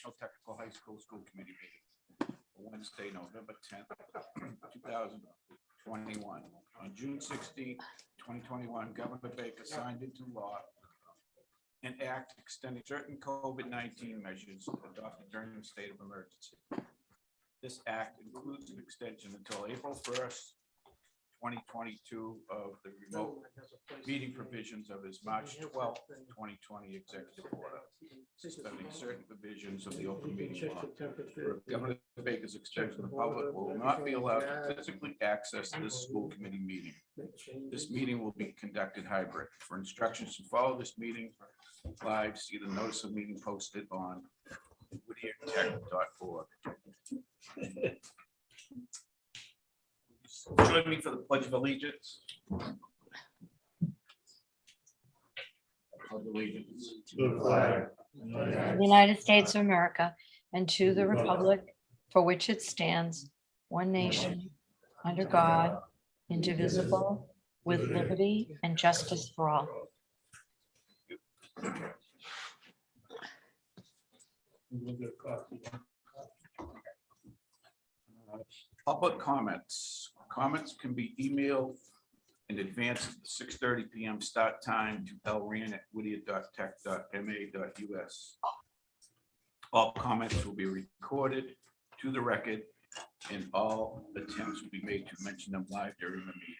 Vocational Technical High School School Committee meeting for Wednesday, November 10th, 2021. On June 16th, 2021, Governor Baker signed into law an act extending certain COVID-19 measures adopted during the state of emergency. This act includes an extension until April 1st, 2022 of the remote meeting provisions of his March 12th, 2020 executive order, suspending certain provisions of the open meeting law. For Governor Baker's extension, the public will not be allowed to physically access this school committee meeting. This meeting will be conducted hybrid. For instructions to follow this meeting live, see the notice of meeting posted on whittiertech.org. Join me for the Pledge of Allegiance. Pledge of Allegiance To the flag of the United States of America, and to the republic for which it stands, one nation, under God, indivisible, with liberty and justice for all. Public comments. Comments can be emailed in advance of the 6:30 p.m. start time to lran@whittier.tech.ma.us. All comments will be recorded to the record, and all attempts will be made to mention them live during the meeting.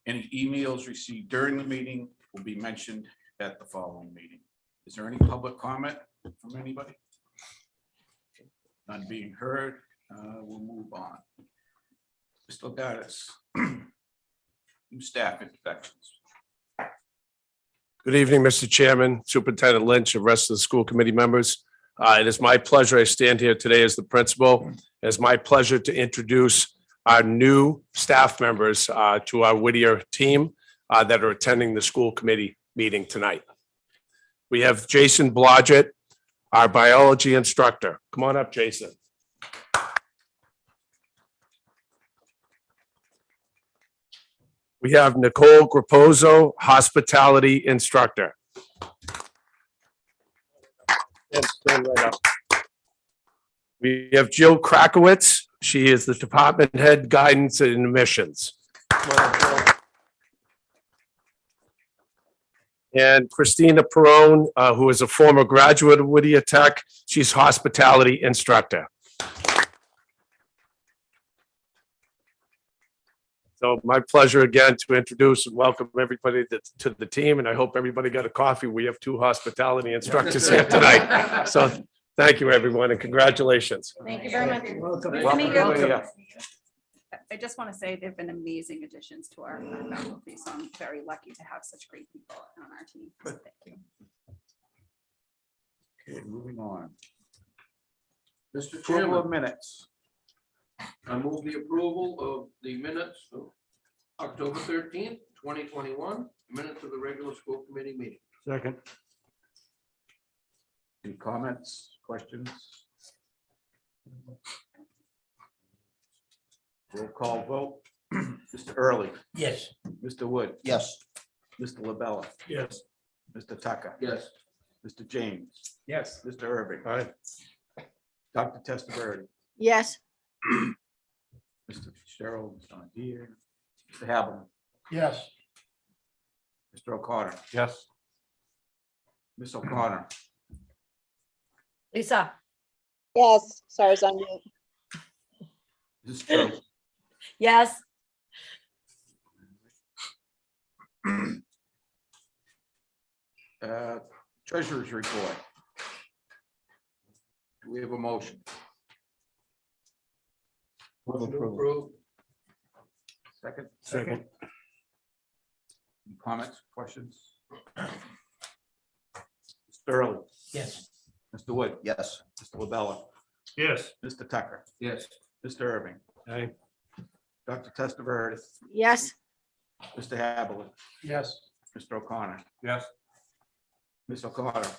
Any emails received during the meeting will be mentioned at the following meeting. Is there any public comment from anybody? None being heard. We'll move on. Mr. Gaddis, new staff introductions. Good evening, Mr. Chairman, Superintendent Lynch, and rest of the school committee members. It is my pleasure. I stand here today as the principal. It is my pleasure to introduce our new staff members to our Whittier team that are attending the school committee meeting tonight. We have Jason Blodgett, our biology instructor. Come on up, Jason. We have Nicole Graposo, hospitality instructor. Stand right up. We have Jill Krakowitz. She is the department head, guidance and admissions. And Christina Perone, who is a former graduate of Whittier Tech. She's hospitality instructor. So my pleasure again to introduce and welcome everybody to the team, and I hope everybody got a coffee. We have two hospitality instructors here tonight. So thank you, everyone, and congratulations. Thank you very much. Welcome. I just want to say they've been amazing additions to our faculty, so I'm very lucky to have such great people on our team. So thank you. Okay, moving on. Mr. Approval Chairman, of minutes. I move the approval of the minutes of October 13th, 2021, minutes of the regular school committee meeting. Second. Any comments, questions? Roll call vote. Mr. Early, Yes. Mr. Wood, Yes. Mr. LaBella, Yes. Mr. Tucker, Yes. Mr. James, Yes. Mr. Irving, All right. Dr. Testaverde, Yes. Mr. Fitzgerald is not here, Mr. Havlin, Yes. Mr. O'Connor, Yes. Ms. O'Connor, Lisa. Yes, sorry, I was on mute. Ms. Strauss, Yes. Treasurer's report. Do we have a motion? Approve. Second? Second. Any comments, questions? Mr. Early, Yes. Mr. Wood, Yes. Mr. LaBella, Yes. Mr. Tucker, Yes. Mr. Irving, Aye. Dr. Testaverde, Yes. Mr. Havlin, Yes. Mr. O'Connor, Yes. Ms. O'Connor,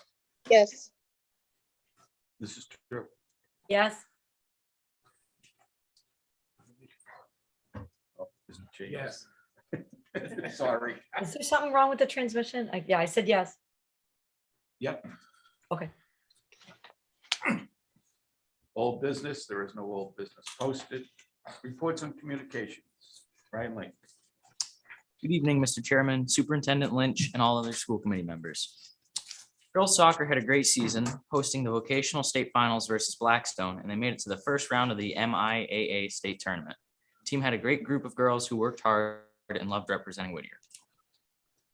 Yes, this is true. Yes. Oh, Mr. James. Yes. Sorry. Is there something wrong with the transmission? Yeah, I said yes. Yep. Okay. Old business, there is no old business posted. Reports on communications. Brian Lake. Good evening, Mr. Chairman, Superintendent Lynch, and all other school committee members. Girls soccer had a great season, hosting the vocational state finals versus Blackstone, and they made it to the first round of the MIAA state tournament. The team had a great group of girls who worked hard and loved representing Whittier.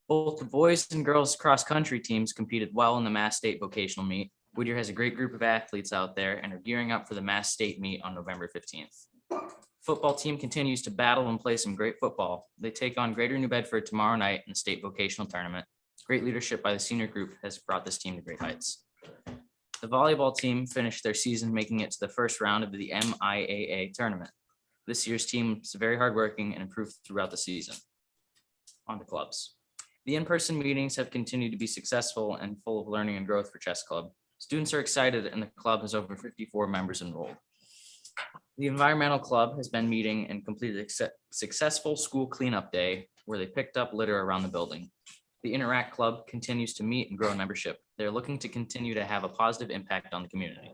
Both the boys and girls cross-country teams competed well in the Mass State vocational meet. Whittier has a great group of athletes out there and are gearing up for the Mass State meet on November 15th. Football team continues to battle and play some great football. They take on Greater New Bedford tomorrow night in the state vocational tournament. Great leadership by the senior group has brought this team to great heights. The volleyball team finished their season making it to the first round of the MIAA tournament. This year's team is very hardworking and improved throughout the season. On to clubs. The in-person meetings have continued to be successful and full of learning and growth for Chess Club. Students are excited and the club has over 54 members enrolled. The Environmental Club has been meeting and completed a successful school cleanup day where they picked up litter around the building. The Interact Club continues to meet and grow in membership. They're looking to continue to have a positive impact on the community.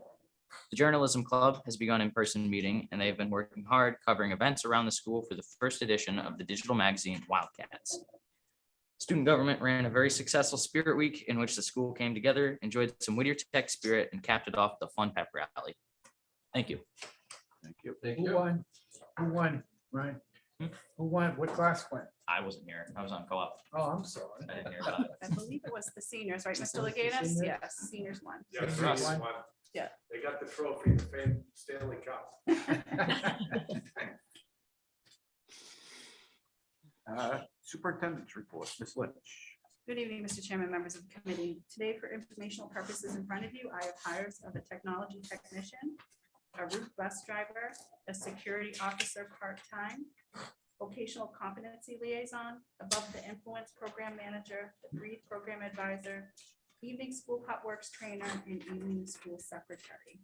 The Journalism Club has begun in-person meeting and they've been working hard covering events around the school for the first edition of the digital magazine Wildcats. Student government ran a very successful Spirit Week in which the school came together, enjoyed some Whittier Tech spirit, and capped it off with a fun pep rally. Thank you. Thank you. Thank Who you. won? Who won, Ryan? Who won? What class won? I wasn't here. I was on co-op. Oh, I'm sorry. I didn't hear about it. I believe it was the seniors, right, Mr. Was it the Legatus? seniors? Yes, seniors won. Yeah, Seniors Russ won? won. Yeah. They got the trophy, the famed Stanley Cup. Superintendent's report, Ms. Lynch. Good evening, Mr. Chairman, members of the committee. Today, for informational purposes in front of you, I have hires of a technology technician, a route bus driver, a security officer part-time, vocational competency liaison, above the influence program manager, the breathe program advisor, evening school hot works trainer, and evening school secretary.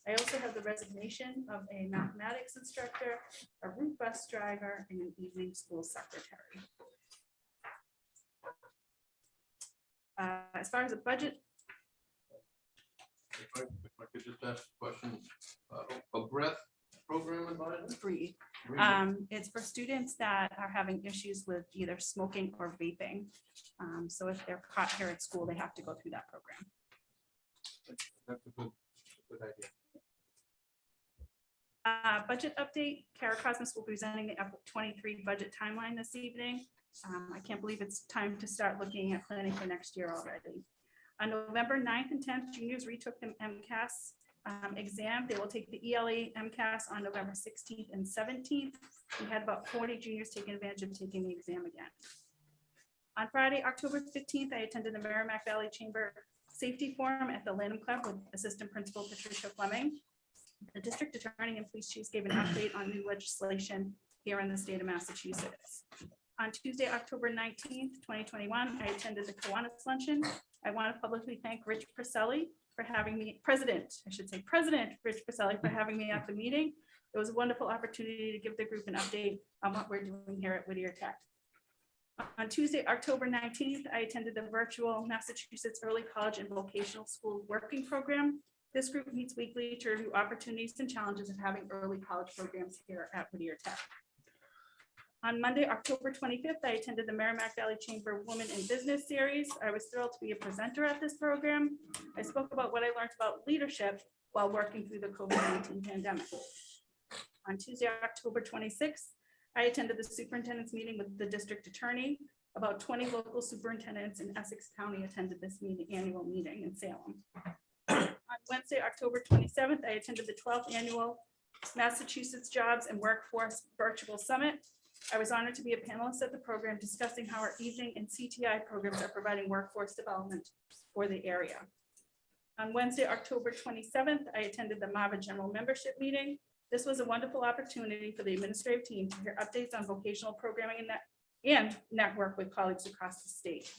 I also have the resignation of a mathematics instructor, a route bus driver, and an evening school secretary. As far as the budget, If I could just ask a question, a breath program advisor? breathe. It's for students that are having issues with either smoking or vaping. So if they're caught here at school, they have to go through that program. That's a good idea. Budget update, Kara Cosmos will be presenting the F23 budget timeline this evening. I can't believe it's time to start looking at planning for next year already. On November 9th and 10th, juniors retook the MCAS exam. They will take the ELA MCAS on November 16th and 17th. We had about 40 juniors taking advantage of taking the exam again. On Friday, October 15th, I attended the Merrimack Valley Chamber Safety Forum at the Lanham Club with Assistant Principal Patricia Fleming. The district attorney and police chiefs gave an update on new legislation here in the state of Massachusetts. On Tuesday, October 19th, 2021, I attended the Kiwanis luncheon. I want to publicly thank Rich Priscelli for having me, President Rich Priscelli for having me at the meeting. It was a wonderful opportunity to give the group an update on what we're doing here at Whittier Tech. On Tuesday, October 19th, I attended the virtual Massachusetts Early College and Vocational School Working Program. This group meets weekly to review opportunities and challenges of having early college programs here at Whittier Tech. On Monday, October 25th, I attended the Merrimack Valley Chamber Women in Business Series. I was thrilled to be a presenter at this program. I spoke about what I learned about leadership while working through the COVID-19 pandemic. On Tuesday, October 26th, I attended the superintendent's meeting with the district attorney. About 20 local superintendents in Essex County attended this annual meeting in Salem. On Wednesday, October 27th, I attended the 12th annual Massachusetts Jobs and Workforce Virtual Summit. I was honored to be a panelist at the program discussing how our evening and CTI programs are providing workforce development for the area. On Wednesday, October 27th, I attended the MAVA General Membership Meeting. This was a wonderful opportunity for the administrative team to hear updates on vocational programming and network with colleagues across the state.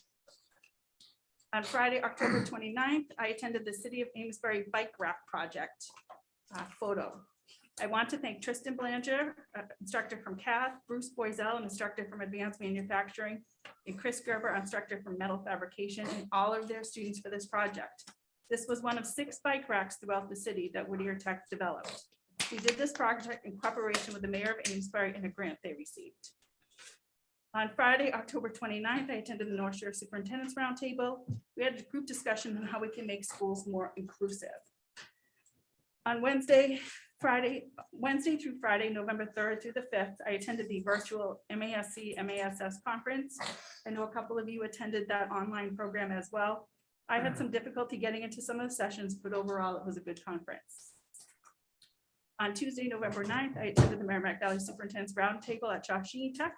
On Friday, October 29th, I attended the City of Amesbury Bike Rack Project photo. I want to thank Tristan Blanger, instructor from CATH, Bruce Boisel, an instructor from Advanced Manufacturing, and Chris Gerber, instructor from Metal Fabrication, and all of their students for this project. This was one of 6 bike racks throughout the city that Whittier Tech developed. We did this project in cooperation with the mayor of Amesbury and a grant they received. On Friday, October 29th, I attended the North Shore Superintendent's Roundtable. We had a group discussion on how we can make schools more inclusive. On Wednesday through Friday, November 3rd through the 5th, I attended the virtual MASC conference. I know a couple of you attended that online program as well. I had some difficulty getting into some of the sessions, but overall it was a good conference. On Tuesday, November 9th, I attended the Merrimack Valley Superintendent's Roundtable at Shawshene Tech.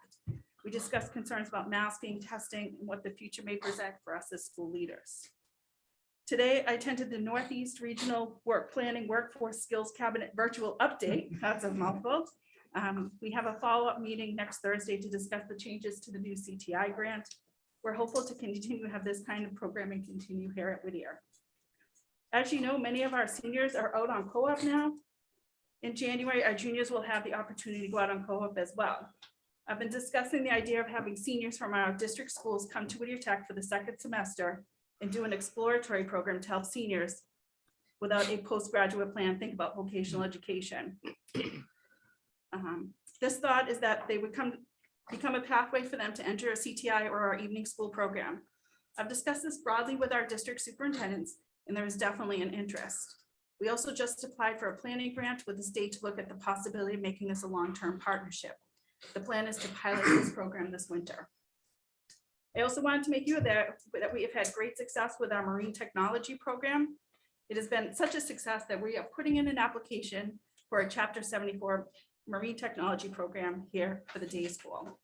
We discussed concerns about masking, testing, and what the future may present for us as school leaders. Today, I attended the Northeast Regional Work Planning Workforce Skills Cabinet virtual update. That's a mouthful. We have a follow-up meeting next Thursday to discuss the changes to the new CTI grant. We're hopeful to continue to have this kind of programming continue here at Whittier. As you know, many of our seniors are out on co-op now. In January, our juniors will have the opportunity to go out on co-op as well. I've been discussing the idea of having seniors from our district schools come to Whittier Tech for the second semester and do an exploratory program to help seniors without a postgraduate plan think about vocational education. This thought is that they would become a pathway for them to enter a CTI or our evening school program. I've discussed this broadly with our district superintendents, and there is definitely an interest. We also just applied for a planning grant with the state to look at the possibility of making this a long-term partnership. The plan is to pilot this program this winter. I also wanted to make you aware that we have had great success with our marine technology program. It has been such a success that we are putting in an application for a Chapter 74 marine technology program here for the day school.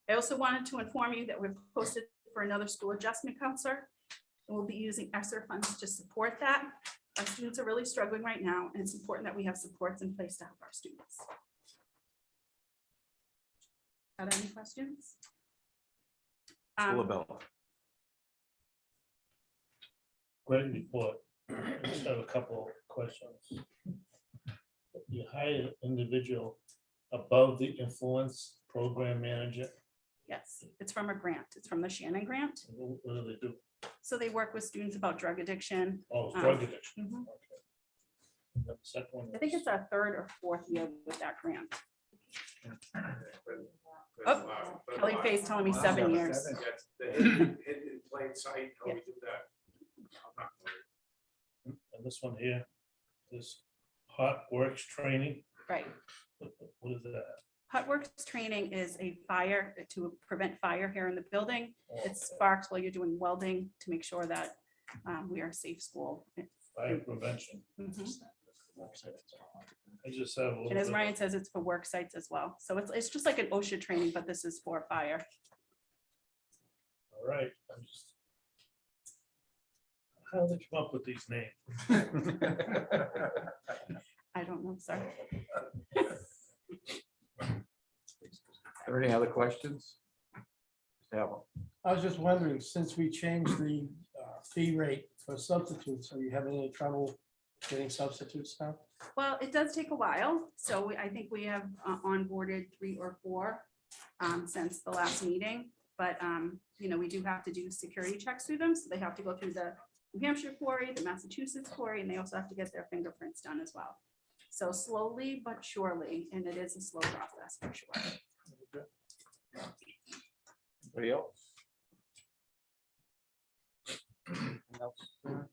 I also wanted to inform you that we've posted for another school adjustment counselor, and we'll be using ESSER funds to support that. Our students are really struggling right now, and it's important that we have supports in place to help our students. Got any questions? Great report. I just have a couple of questions. You hired an individual above the influence program manager. Yes, it's from a grant. It's from the Shannon grant. What do they do? So they work with students about drug addiction. Oh, it's drug addiction. Mhm. Okay. And the second one I think is- it's our 3rd or 4th year with that grant. Oh, Kelly Faye's telling me 7 years. That's the hidden in plain sight, how we do that. I'm not worried. And this one here, this hot works training. Right. What is that? Hot Works training is a fire to prevent fire here in the building. It sparks while you're doing welding to make sure that we are a safe school. Fire prevention. Mhm. I just have a little And as bit- Ryan says, it's for work sites as well. So it's just like an OSHA training, but this is for fire. All right. How did they come up with these names? I don't know, sir. Are there any other questions? Yeah. I was just wondering, since we changed the fee rate for substitutes, are you having any trouble getting substitutes now? Well, it does take a while. So I think we have onboarded 3 or 4 since the last meeting. But, we do have to do security checks through them. So they have to go through the New Hampshire quarry, the Massachusetts quarry, and they also have to get their fingerprints done as well. So slowly but surely, and it is a slow process for sure. Anybody else?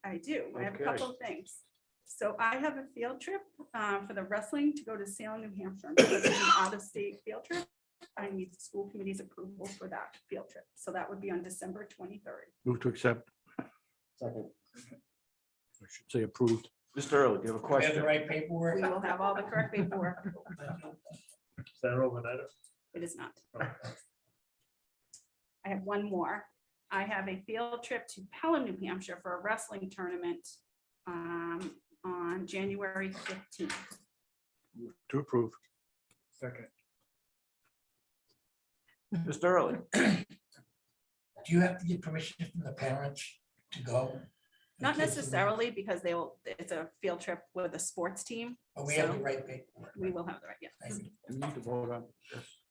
I do. I have a Okay. couple of things. So I have a field trip for the wrestling to go to Salem, New Hampshire. Because it's an out-of-state field trip. I need the school committee's approval for that field trip. So that would be on December 23rd. Move to accept. Second. I should say approved. Mr. Early, do you have a Have the question? right paperwork? We will have all the correct paperwork. Is that overnight? It is not. I have one more. I have a field trip to Pelham, New Hampshire for a wrestling tournament on January 15th. To approve. Second. Mr. Early. Do you have to get permission from the parents to go? Not necessarily because it's a field trip with a sports team. But we have the So- right paperwork. We will have the right, yeah. Thank you. Do we need to vote on this?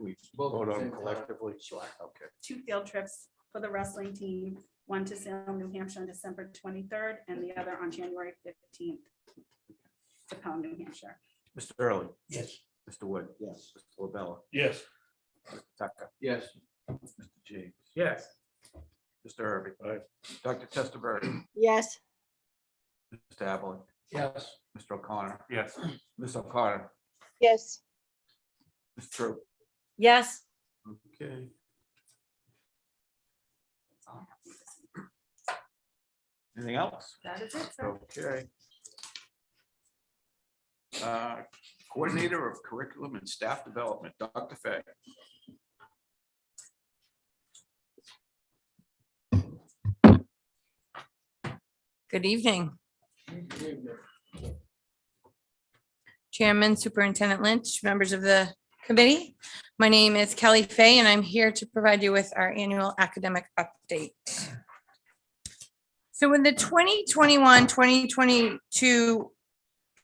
We vote on them collectively? Sure. Okay. 2 field trips for the wrestling team. one to Salem, New Hampshire on December 23rd, and the other on January 15th to Pelham, New Hampshire. Mr. Early, Yes. Mr. Wood. Yes. Mr. LaBella, Yes. Mr. Tucker, Yes. Mr. James, Yes. Mr. Irving. Aye. Dr. Testaverde, yes, Mr. Evelyn, yes, Mr. O'Connor, Yes. Ms. O'Connor, yes, Ms. Drew. yes, Okay. That's all I have for you this evening. Anything else? That is it, sir. Okay. Coordinator of Curriculum and Staff Development, Dr. Fay. Good evening. Chairman, Superintendent Lynch, members of the committee. My name is Kelly Fay, and I'm here to provide you with our annual academic update. So in the 2021-2022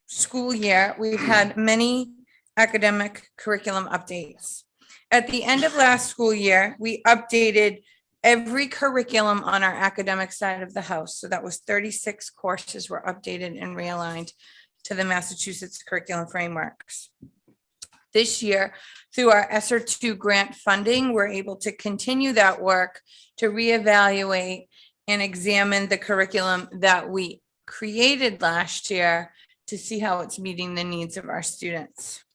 school year, we've had many academic curriculum updates. At the end of last school year, we updated every curriculum on our academic side of the house. So that was 36 courses were updated and realigned to the Massachusetts curriculum frameworks. This year, through our ESSER 2 grant funding, we're able to continue that work to reevaluate and examine the curriculum that we created last year to see how it's meeting the needs of our students.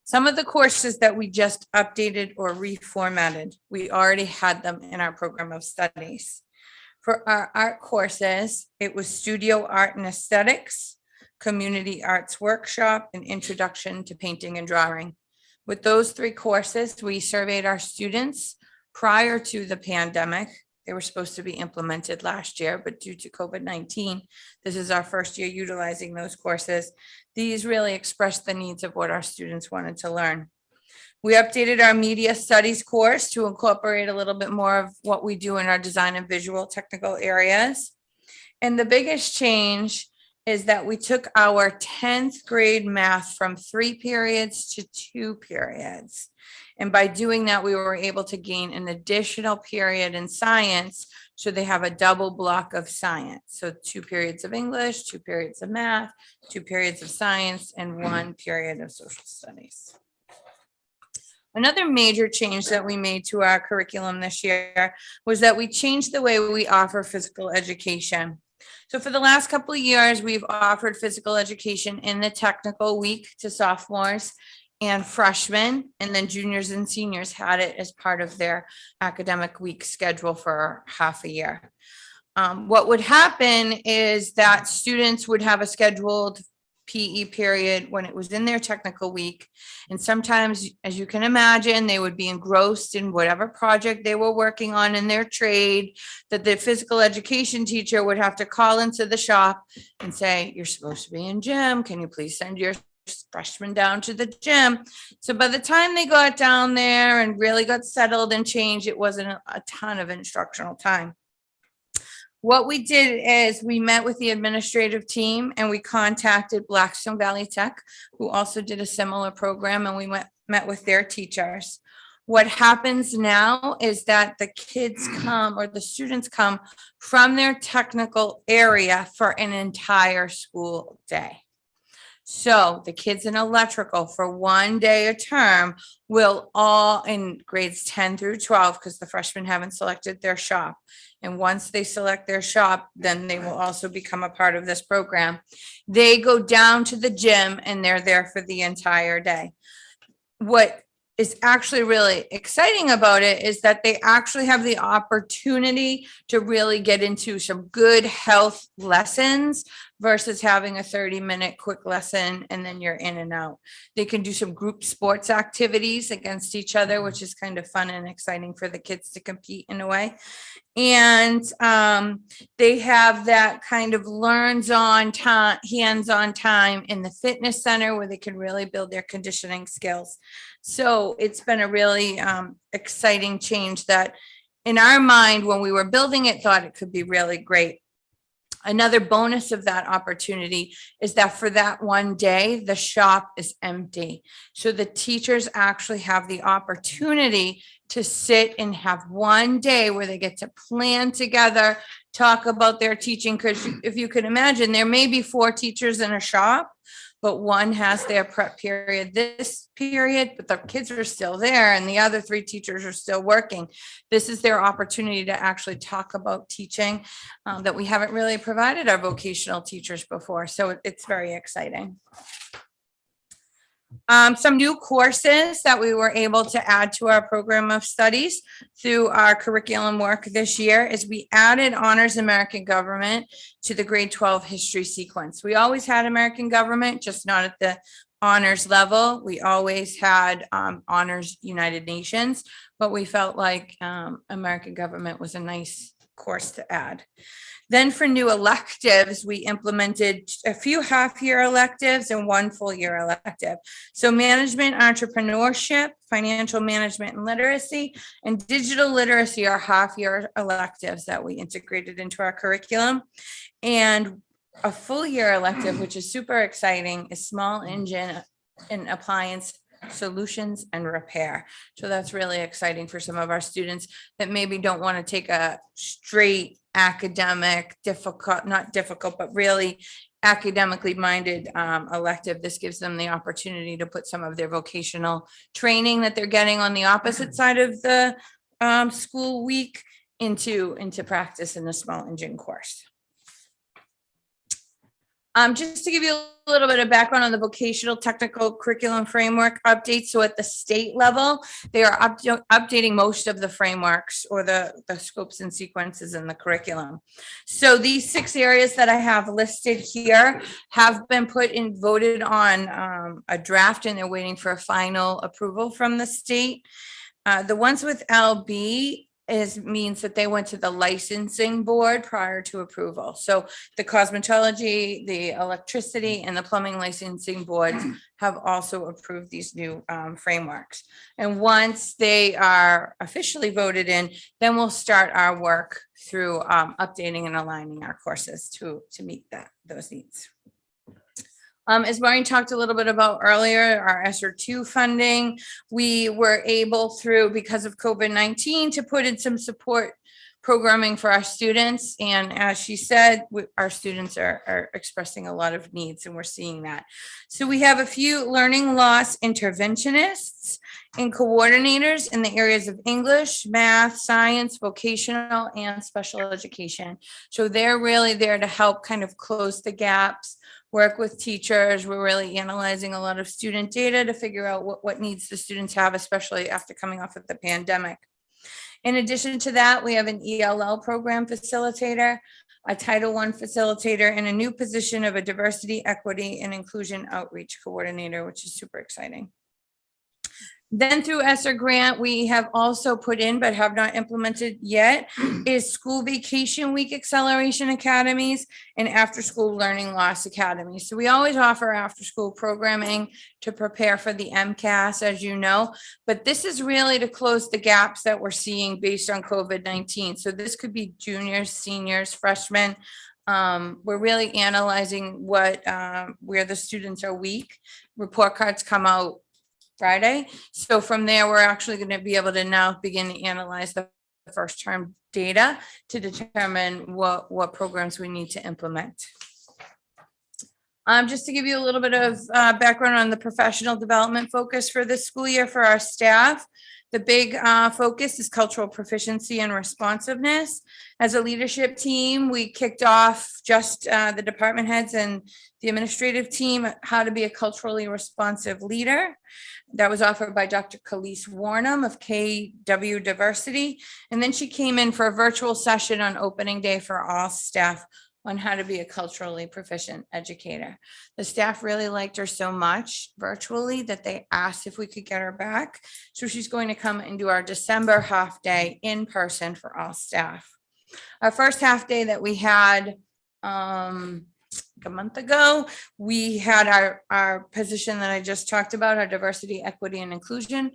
Some of the courses that we just updated or reformatted, we already had them in our program of studies. For our art courses, it was Studio Art and Aesthetics, Community Arts Workshop, and Introduction to Painting and Drawing. With those 3 courses, we surveyed our students prior to the pandemic. They were supposed to be implemented last year, but due to COVID-19, this is our first year utilizing those courses. These really expressed the needs of what our students wanted to learn. We updated our media studies course to incorporate a little bit more of what we do in our design and visual technical areas. And the biggest change is that we took our 10th grade math from 3 periods to 2 periods. And by doing that, we were able to gain an additional period in science. So they have a double block of science. So 2 periods of English, 2 periods of math, 2 periods of science, and 1 period of social studies. Another major change that we made to our curriculum this year was that we changed the way we offer physical education. So for the last couple of years, we've offered physical education in the technical week to sophomores and freshmen, and then juniors and seniors had it as part of their academic week schedule for half a year. What would happen is that students would have a scheduled PE period when it was in their technical week. And sometimes, as you can imagine, they would be engrossed in whatever project they were working on in their trade, that the physical education teacher would have to call into the shop and say, "You're supposed to be in gym. Can you please send your freshmen down to the gym?" So by the time they got down there and really got settled and changed, it wasn't a ton of instructional time. What we did is we met with the administrative team and we contacted Blackstone Valley Tech, who also did a similar program, and we met with their teachers. What happens now is that the kids come, or the students come from their technical area for an entire school day. So the kids in electrical for 1 day a term will all in grades 10 through 12, because the freshmen haven't selected their shop. And once they select their shop, then they will also become a part of this program. They go down to the gym and they're there for the entire day. What is actually really exciting about it is that they actually have the opportunity to really get into some good health lessons versus having a 30-minute quick lesson and then you're in and out. They can do some group sports activities against each other, which is kind of fun and exciting for the kids to compete in a way. And they have that kind of learns-on time, hands-on time in the fitness center where they can really build their conditioning skills. So it's been a really exciting change that in our mind, when we were building it, thought it could be really great. Another bonus of that opportunity is that for that 1 day, the shop is empty. So the teachers actually have the opportunity to sit and have one day where they get to plan together, talk about their teaching. Because if you can imagine, there may be 4 teachers in a shop, but one has their prep period this period, but the kids are still there and the other 3 teachers are still working. This is their opportunity to actually talk about teaching that we haven't really provided our vocational teachers before. So it's very exciting. Some new courses that we were able to add to our program of studies through our curriculum work this year is we added Honors American Government to the grade 12 history sequence. We always had American Government, just not at the honors level. We always had Honors United Nations, but we felt like American Government was a nice course to add. Then for new electives, we implemented a few half-year electives and 1 full-year elective. So management, entrepreneurship, financial management and literacy, and digital literacy are half-year electives that we integrated into our curriculum. And a full-year elective, which is super exciting, is small engine and appliance solutions and repair. So that's really exciting for some of our students that maybe don't want to take a straight academic, not difficult, but really academically minded elective. This gives them the opportunity to put some of their vocational training that they're getting on the opposite side of the school week into practice in the small engine course. Just to give you a little bit of background on the vocational technical curriculum framework update. So at the state level, they are updating most of the frameworks or the scopes and sequences in the curriculum. So these 6 areas that I have listed here have been put in, voted on a draft, and they're waiting for a final approval from the state. The ones with LB means that they went to the licensing board prior to approval. So the cosmetology, the electricity, and the plumbing licensing boards have also approved these new frameworks. And once they are officially voted in, then we'll start our work through updating and aligning our courses to meet those needs. As Maureen talked a little bit about earlier, our ESSER 2 funding, we were able because of COVID-19 to put in some support programming for our students. And as she said, our students are expressing a lot of needs, and we're seeing that. So we have a few learning loss interventionists and coordinators in the areas of English, math, science, vocational, and special education. So they're really there to help kind of close the gaps, work with teachers. We're really analyzing a lot of student data to figure out what needs the students have, especially after coming off of the pandemic. In addition to that, we have an ELL program facilitator, a Title I facilitator, and a new position of a diversity, equity, and inclusion outreach coordinator, which is super exciting. Then through ESSER grant, we have also put in, but have not implemented yet, is school vacation week acceleration academies and after school learning loss academies. So we always offer after school programming to prepare for the MCAS, as you know, but this is really to close the gaps that we're seeing based on COVID-19. So this could be juniors, seniors, freshmen. We're really analyzing where the students are weak. Report cards come out Friday. So from there, we're actually going to be able to now begin to analyze the first term data to determine what programs we need to implement. Just to give you a little bit of background on the professional development focus for this school year for our staff. The big focus is cultural proficiency and responsiveness. As a leadership team, we kicked off just the department heads and the administrative team, how to be a culturally responsive leader. That was offered by Dr. Khalees Warnham of KW Diversity. And then she came in for a virtual session on opening day for all staff on how to be a culturally proficient educator. The staff really liked her so much virtually that they asked if we could get her back. So she's going to come and do our December half day in person for all staff. Our first half day that we had a month ago, we had our position that I just talked about, our diversity, equity, and inclusion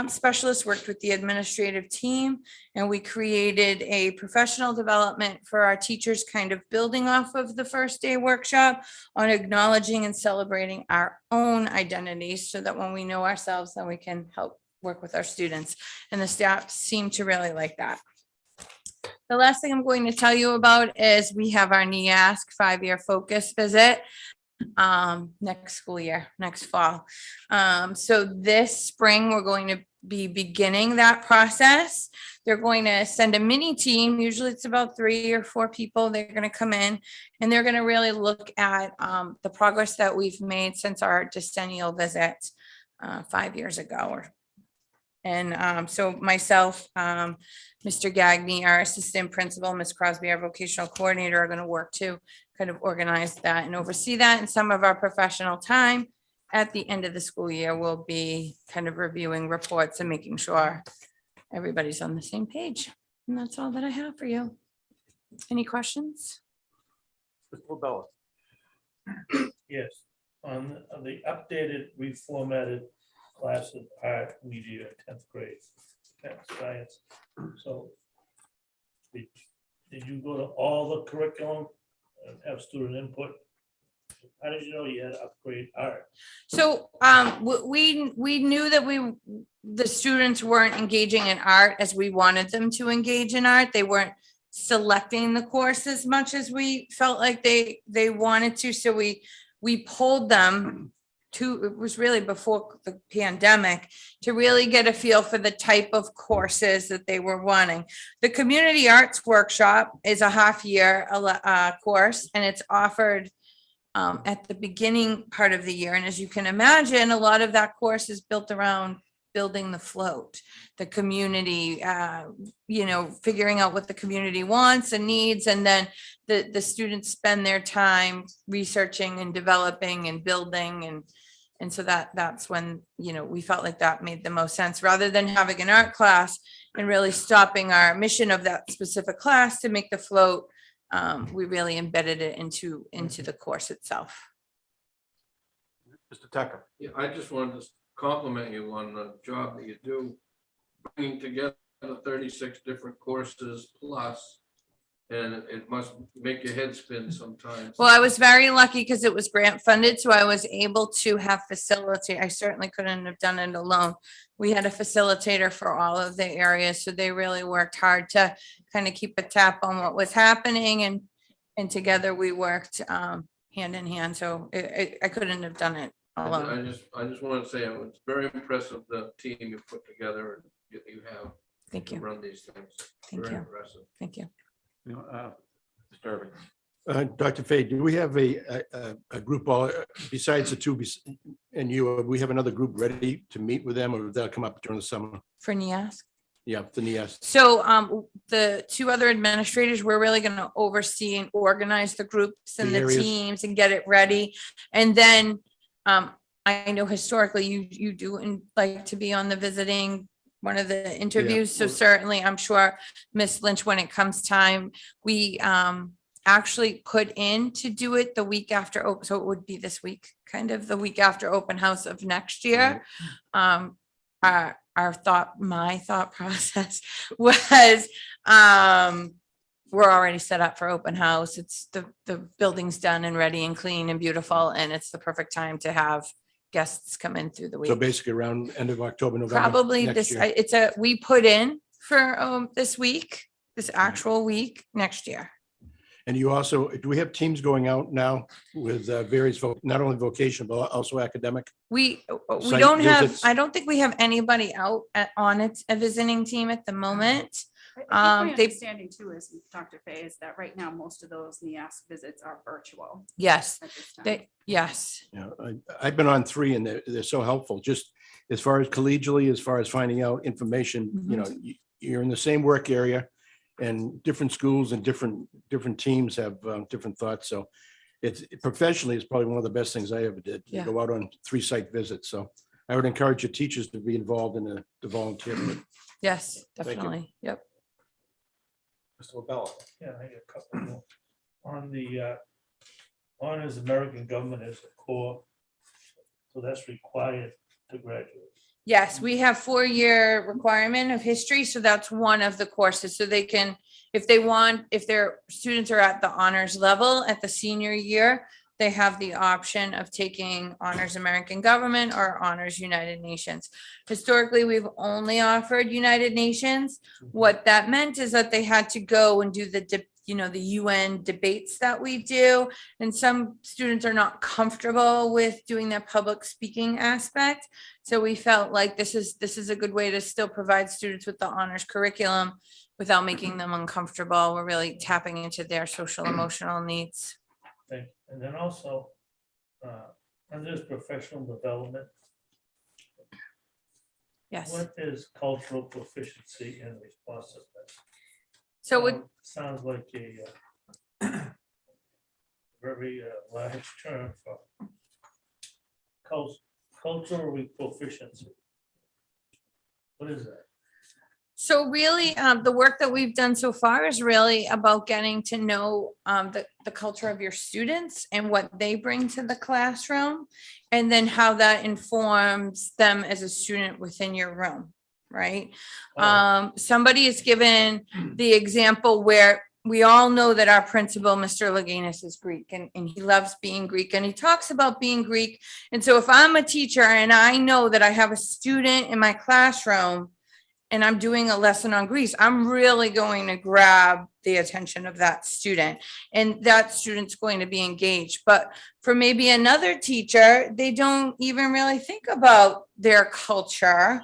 specialist worked with the administrative team, and we created a professional development for our teachers, kind of building off of the first day workshop on acknowledging and celebrating our own identities so that when we know ourselves, then we can help work with our students, and the staff seem to really like that. The last thing I'm going to tell you about is we have our NEASC 5-year focus visit next school year, next fall. So this spring, we're going to be beginning that process. They're going to send a mini team. Usually it's about 3 or 4 people. They're going to come in and they're going to really look at the progress that we've made since our decennial visit 5 years ago. And so myself, Mr. Gagny, our assistant principal, Ms. Crosby, our vocational coordinator, are going to work to kind of organize that and oversee that. And some of our professional time at the end of the school year will be kind of reviewing reports and making sure everybody's on the same page. And that's all that I have for you. Any questions? Mr. LaBella. Yes, on the updated reformatted class of art media, 10th grade, science. So did you go to all the curriculum and have student input? How did you know you had to upgrade art? So we knew that the students weren't engaging in art as we wanted them to engage in art. They weren't selecting the course as much as we felt like they wanted to. So we pulled them to, it was really before the pandemic, to really get a feel for the type of courses that they were wanting. The community arts workshop is a half-year course, and it's offered at the beginning part of the year. And as you can imagine, a lot of that course is built around building the float, the community, figuring out what the community wants and needs. And then the students spend their time researching and developing and building. And so that's when, we felt like that made the most sense, rather than having an art class and really stopping our mission of that specific class to make the float. We really embedded it into the course itself. Mr. Tucker. Yeah, I just wanted to compliment you on the job that you do, bringing together 36 different courses plus, and it must make your head spin sometimes. Well, I was very lucky because it was grant funded, so I was able to have facility. I certainly couldn't have done it alone. We had a facilitator for all of the areas, so they really worked hard to kind of keep a tap on what was happening, and together we worked hand in hand. So I couldn't have done it alone. I just want to say it was very impressive, the team you put together and you have. Thank to you. run these things. Thank Very you. impressive. Thank you. Mr. Irving. Dr. Fay, do we have a group, besides the two and you, we have another group ready to meet with them, or that'll come up during the summer? For NEASC. Yeah, the NEAS. So the two other administrators, we're really going to oversee and organize the groups and The the areas. teams and get it ready. And then I know historically you do like to be on the visiting, one of the interviews. So certainly I'm sure Miss Lynch, when it comes time, we actually put in to do it the week after open. So it would be this week, kind of the week after open house of next year. My thought process was, we're already set up for open house. It's the building's done and ready and clean and beautiful, and it's the perfect time to have guests come in through the week. So basically around end of October, November. Probably next this, year. we put in for this week, this actual week next year. And you also, do we have teams going out now with various, not only vocational, but also academic? We Site don't have, visits? I don't think we have anybody out on a visiting team at the moment. I think my they- understanding too is, Dr. Fay, is that right now, most of those NEASC visits are virtual Yes, at this time. yes. Yeah, I've been on 3 and they're so helpful, just as far as collegially, as far as finding out information, you're in the same work area and different schools and different teams have different thoughts. So it's professionally, it's probably one of the best things I ever did, to Yeah. go out on 3 site visits. So I would encourage your teachers to be involved in the volunteer. Yes, Thank you. definitely. Yep. Mr. LaBella. Yeah, I got a couple more. On the honors American government as a core, so that's required to graduate. Yes, we have 4-year requirement of history. So that's one of the courses. So they can, if they want, if their students are at the honors level at the senior year, they have the option of taking Honors American Government or Honors United Nations. Historically, we've only offered United Nations. What that meant is that they had to go and do the UN debates that we do. And some students are not comfortable with doing that public speaking aspect. So we felt like this is a good way to still provide students with the honors curriculum without making them uncomfortable. We're really tapping into their social emotional needs. Thank you. And then also, under this professional development, Yes. what is cultural proficiency and responsiveness? So it, Sounds like a very large term for cultural proficiency. What is that? So really, the work that we've done so far is really about getting to know the culture of your students and what they bring to the classroom, and then how that informs them as a student within your room, right? Somebody has given the example where we all know that our principal, Mr. Lagunas, is Greek, and he loves being Greek, and he talks about being Greek. And so if I'm a teacher and I know that I have a student in my classroom and I'm doing a lesson on Greece, I'm really going to grab the attention of that student, and that student's going to be engaged. But for maybe another teacher, they don't even really think about their culture.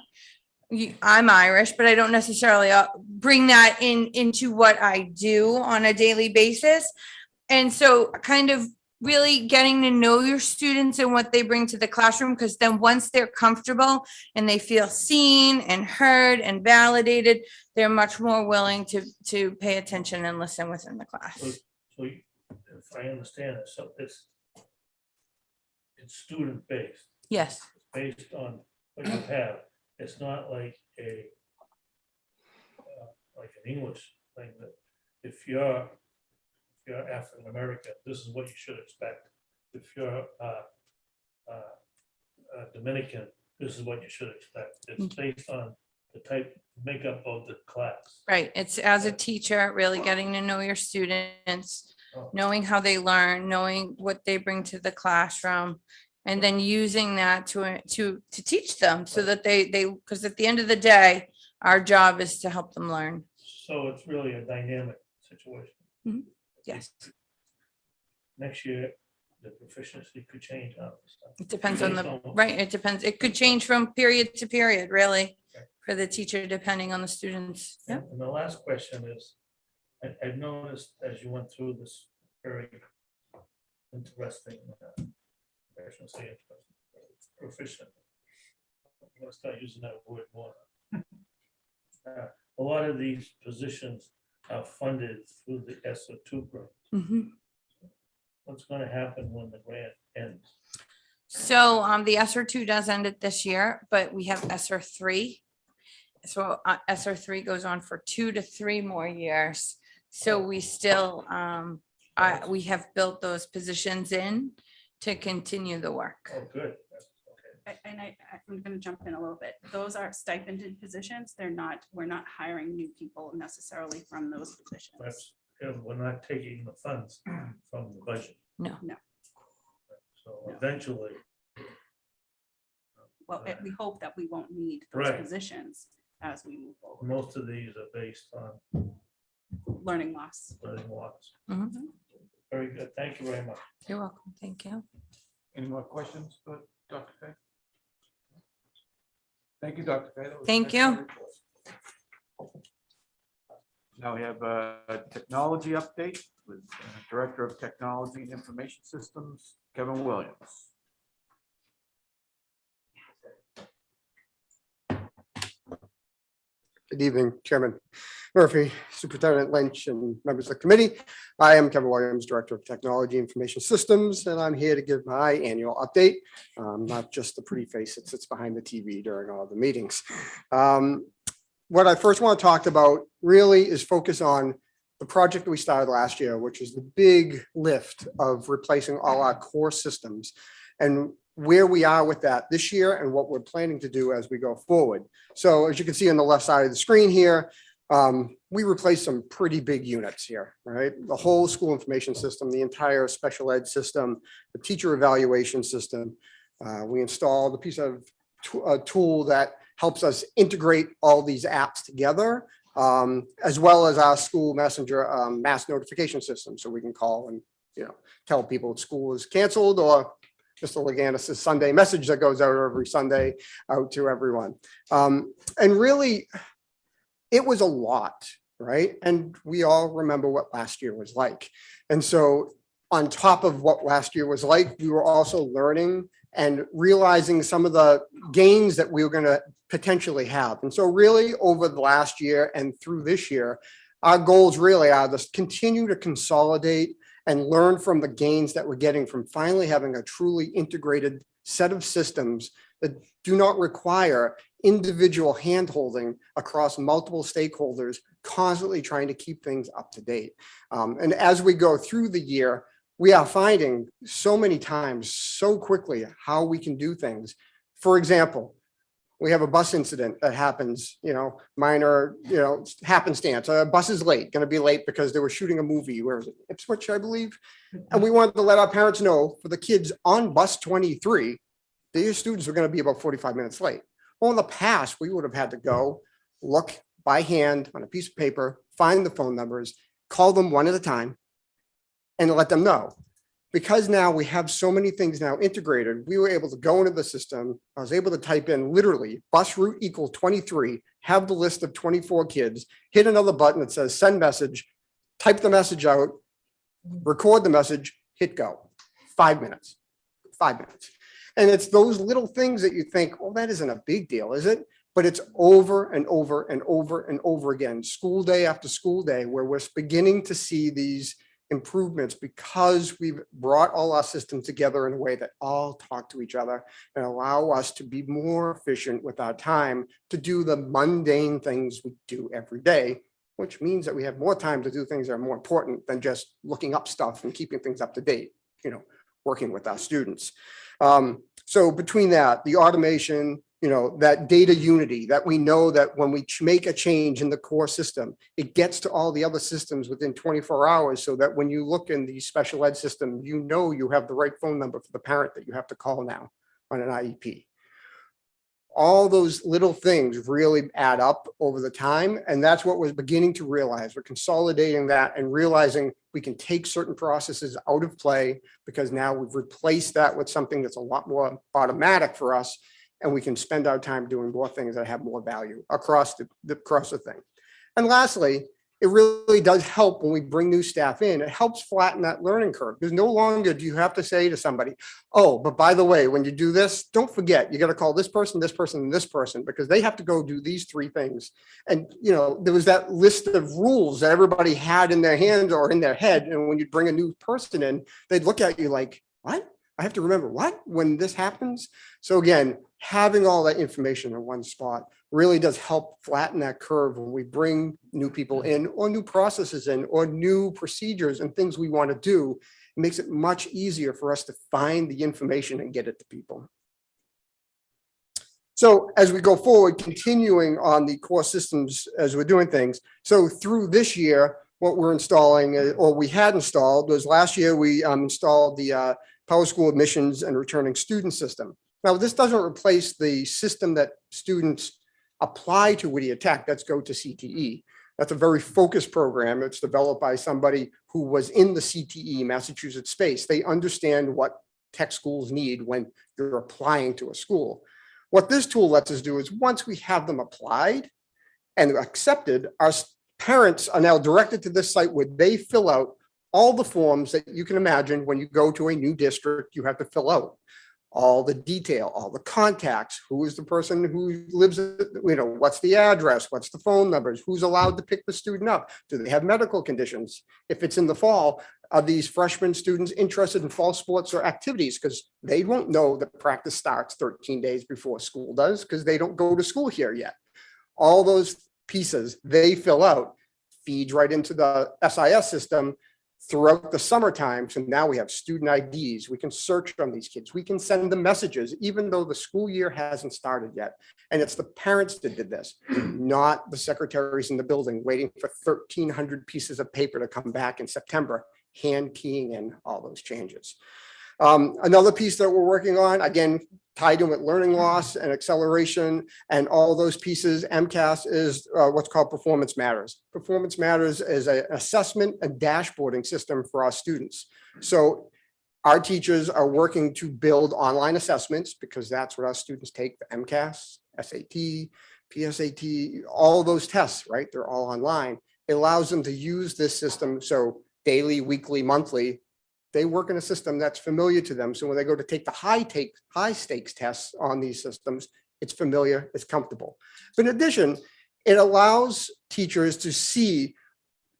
I'm Irish, but I don't necessarily bring that into what I do on a daily basis. And so kind of really getting to know your students and what they bring to the classroom, because then once they're comfortable and they feel seen and heard and validated, they're much more willing to pay attention and listen within the class. So if I understand it, so it's student-based, Yes. based on what you have. It's not like like an English thing that if you're African American, this is what you should expect. If you're Dominican, this is what you should expect. It's based on the type makeup of the class. Right. It's as a teacher, really getting to know your students, knowing how they learn, knowing what they bring to the classroom, and then using that to teach them so that they because at the end of the day, our job is to help them learn. So it's really a dynamic situation. Yes. Next year, the proficiency could change on this stuff. It depends on Based the, what- right, it depends. It could change from period to period, really, for the teacher, depending on the students. Yeah. And the last question is, I've noticed as you went through this very interesting, I should say proficient. I'm gonna start using that word more. A lot of these positions are funded through the SO2 grant. Mhm. What's gonna happen when the grant ends? So the SR2 does end it this year, but we have SR3. So SR3 goes on for 2 to 3 more years. So we still, we have built those positions in to continue the work. Oh, good. Okay. And I'm going to jump in a little bit. Those are stipended positions. We're not hiring new people necessarily from those positions. That's, we're not taking the funds from the budget. No. No. So eventually, Well, we hope that we won't need those Right. positions as we move forward. most of these are based on Learning loss. learning loss. Mhm. Very good. Thank you very much. You're welcome. Thank you. Any more questions for Dr. Fay? Thank you, Dr. Fay. That was an Thank you. excellent report. Now we have a technology update with Director of Technology and Information Systems, Kevin Williams. Good evening, Chairman Murphy, Superintendent Lynch, and members of the committee. I am Kevin Williams, Director of Technology Information Systems, and I'm here to give my annual update, not just the pretty face that sits behind the TV during all the meetings. What I first want to talk about really is focus on the project that we started last year, which is the big lift of replacing all our core systems, and where we are with that this year and what we're planning to do as we go forward. So as you can see on the left side of the screen here, We replaced some pretty big units here, right? The whole school information system, the entire special ed system, the teacher evaluation system. We installed a piece of a tool that helps us integrate all these apps together, as well as our school messenger mass notification system. So we can call and, tell people school is canceled, or Mr. Leganis' Sunday message that goes out every Sunday out to everyone. And really, it was a lot, right? And we all remember what last year was like. And so on top of what last year was like, we were also learning and realizing some of the gains that we were going to potentially have. And so really over the last year and through this year, our goals really are to continue to consolidate and learn from the gains that we're getting from finally having a truly integrated set of systems that do not require individual handholding across multiple stakeholders, constantly trying to keep things up to date. And as we go through the year, we are finding so many times, so quickly, how we can do things. For example, we have a bus incident that happens, minor, happenstance. A bus is late, going to be late because they were shooting a movie. Where is it? Ipswich, I believe. And we wanted to let our parents know, for the kids on bus 23, their students were going to be about 45 minutes late. Well, in the past, we would have had to go look by hand on a piece of paper, find the phone numbers, call them one at a time, and let them know. Because now we have so many things now integrated, we were able to go into the system. I was able to type in literally bus route equals 23, have the list of 24 kids, hit another button that says send message, type the message out, record the message, hit go. 5 minutes, 5 minutes. And it's those little things that you think, well, that isn't a big deal, is it? But it's over and over and over and over again, school day after school day, where we're beginning to see these improvements because we've brought all our systems together in a way that all talk to each other and allow us to be more efficient with our time to do the mundane things we do every day, which means that we have more time to do things that are more important than just looking up stuff and keeping things up to date, working with our students. So between that, the automation, that data unity, that we know that when we make a change in the core system, it gets to all the other systems within 24 hours, so that when you look in the special ed system, you have the right phone number for the parent that you have to call now on an IEP. All those little things really add up over the time. And that's what we're beginning to realize. We're consolidating that and realizing we can take certain processes out of play because now we've replaced that with something that's a lot more automatic for us. And we can spend our time doing more things that have more value across the thing. And lastly, it really does help when we bring new staff in. It helps flatten that learning curve, because no longer do you have to say to somebody, oh, but by the way, when you do this, don't forget, you got to call this person, and this person, because they have to go do these 3 things. And, there was that list of rules that everybody had in their hands or in their head. And when you bring a new person in, they'd look at you like, what? I have to remember what when this happens. So again, having all that information in one spot really does help flatten that curve when we bring new people in, or new processes in, or new procedures and things we want to do. It makes it much easier for us to find the information and get it to people. So as we go forward, continuing on the core systems as we're doing things. So through this year, what we're installing, or we had installed, was last year we installed the Power School admissions and returning student system. Now, this doesn't replace the system that students apply to Whittier Tech. That's go to CTE. That's a very focused program. It's developed by somebody who was in the CTE Massachusetts space. They understand what tech schools need when you're applying to a school. What this tool lets us do is, once we have them applied and accepted, our parents are now directed to this site where they fill out all the forms that you can imagine when you go to a new district, you have to fill out. All the detail, all the contacts, who is the person who lives, what's the address, what's the phone numbers, who's allowed to pick the student up, do they have medical conditions? If it's in the fall, are these freshman students interested in fall sports or activities? Because they won't know that practice starts 13 days before school does, because they don't go to school here yet. All those pieces they fill out feeds right into the SIS system throughout the summertime. So now we have student IDs. We can search on these kids. We can send them messages, even though the school year hasn't started yet. And it's the parents that did this, not the secretaries in the building waiting for 1,300 pieces of paper to come back in September, hand keying in all those changes. Another piece that we're working on, again, tied in with learning loss and acceleration and all those pieces, MCAS is what's called Performance Matters. Performance Matters is an assessment and dashboarding system for our students. So our teachers are working to build online assessments because that's what our students take for MCAS, SAT, PSAT, all those tests, right? They're all online. It allows them to use this system. So daily, weekly, monthly, they work in a system that's familiar to them. So when they go to take the high stakes tests on these systems, it's familiar, it's comfortable. But in addition, it allows teachers to see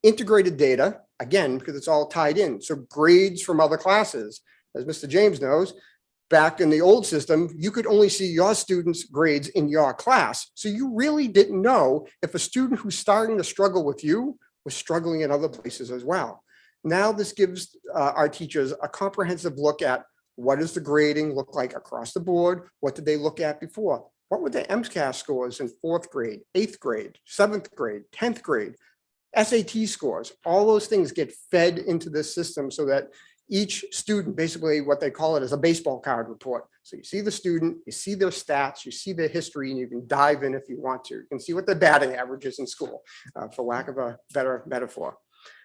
integrated data, again, because it's all tied in. So grades from other classes, as Mr. James knows, back in the old system, you could only see your students' grades in your class. So you really didn't know if a student who's starting to struggle with you was struggling in other places as well. Now this gives our teachers a comprehensive look at what does the grading look like across the board? What did they look at before? What were their MCAS scores in 4th grade, 8th grade, 7th grade, 10th grade? SAT scores, all those things get fed into this system so that each student, basically what they call it is a baseball card report. So you see the student, you see their stats, you see their history, and you can dive in if you want to. You can see what their batting average is in school, for lack of a better metaphor.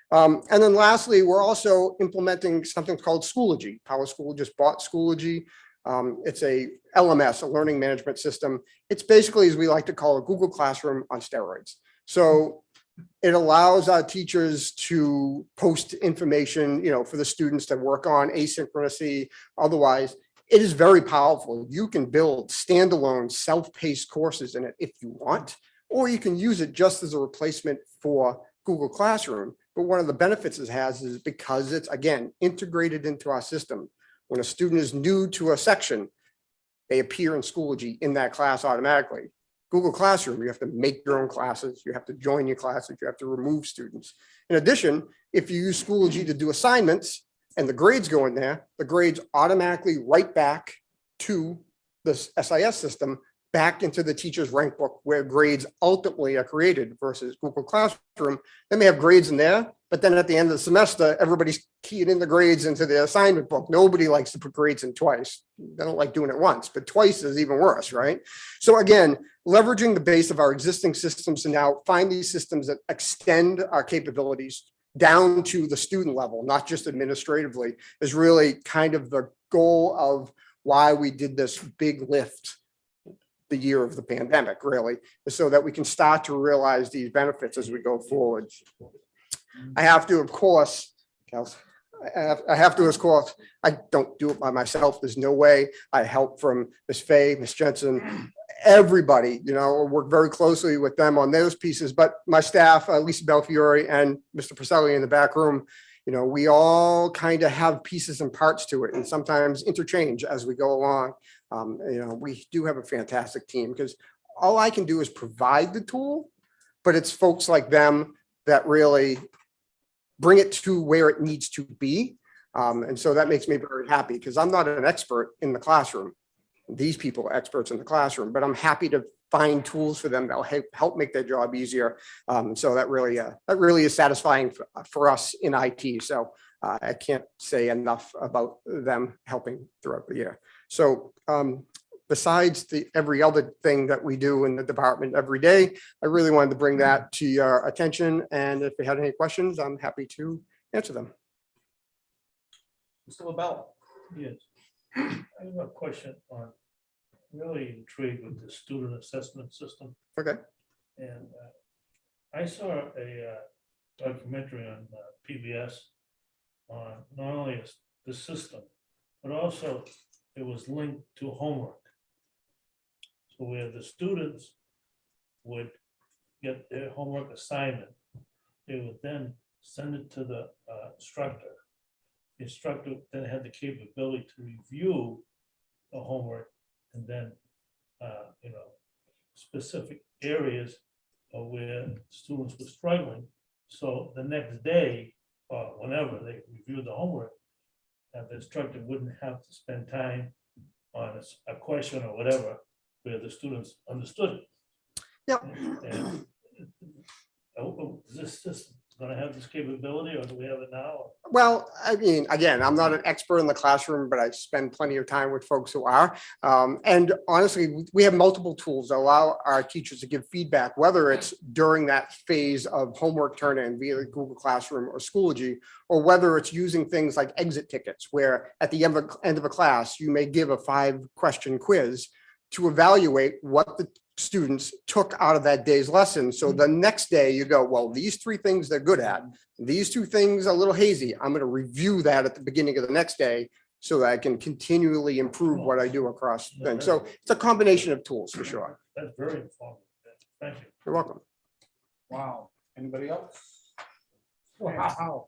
And then lastly, we're also implementing something called Schoology. Power School just bought Schoology. It's a LMS, a learning management system. It's basically, as we like to call it, Google Classroom on steroids. So it allows our teachers to post information, for the students to work on asynchronously. Otherwise, it is very powerful. You can build standalone self-paced courses in it if you want, or you can use it just as a replacement for Google Classroom. But one of the benefits it has is because it's, again, integrated into our system. When a student is new to a section, they appear in Schoology in that class automatically. Google Classroom, you have to make your own classes, you have to join your classes, you have to remove students. In addition, if you use Schoology to do assignments and the grades go in there, the grades automatically write back to the SIS system, back into the teacher's rank book where grades ultimately are created versus Google Classroom. They may have grades in there, but then at the end of the semester, everybody's keying in the grades into the assignment book. Nobody likes to put grades in twice. They don't like doing it once, but twice is even worse, right? So again, leveraging the base of our existing systems to now find these systems that extend our capabilities down to the student level, not just administratively, is really kind of the goal of why we did this big lift the year of the pandemic, really, so that we can start to realize these benefits as we go forward. I have to, of course, I don't do it by myself. There's no way. I help from Ms. Fay, Ms. Jensen, everybody, work very closely with them on those pieces. But my staff, Lisa Belfiore and Mr. Pacelli in the back room, we all kind of have pieces and parts to it and sometimes interchange as we go along. We do have a fantastic team because all I can do is provide the tool, but it's folks like them that really bring it to where it needs to be. And so that makes me very happy because I'm not an expert in the classroom. These people are experts in the classroom, but I'm happy to find tools for them that'll help make their job easier. So that really is satisfying for us in IT. So I can't say enough about them helping throughout the year. So besides every other thing that we do in the department every day, I really wanted to bring that to your attention. And if you had any questions, I'm happy to answer them. Mr. LaBelle? Yes. I have a question on, really intrigued with the student assessment system. Okay. And I saw a documentary on PBS on not only the system, but also it was linked to homework. So where the students would get their homework assignment, they would then send it to the instructor. The instructor then had the capability to review the homework and then, specific areas of where students were struggling. So the next day, or whenever they review the homework, that the instructor wouldn't have to spend time on a question or whatever where the students understood it. Yep. And, is this system gonna have this capability, or do we have it now? Well, I mean, again, I'm not an expert in the classroom, but I spend plenty of time with folks who are. And honestly, we have multiple tools that allow our teachers to give feedback, whether it's during that phase of homework turn-in via Google Classroom or Schoology, or whether it's using things like exit tickets, where at the end of a class, you may give a 5-question quiz to evaluate what the students took out of that day's lesson. So the next day you go, well, these 3 things they're good at, these 2 things are a little hazy. I'm going to review that at the beginning of the next day so that I can continually improve what I do across things. So it's a combination of tools for sure. That's very informative. Thank you. You're welcome. Wow. Anybody else? Wow.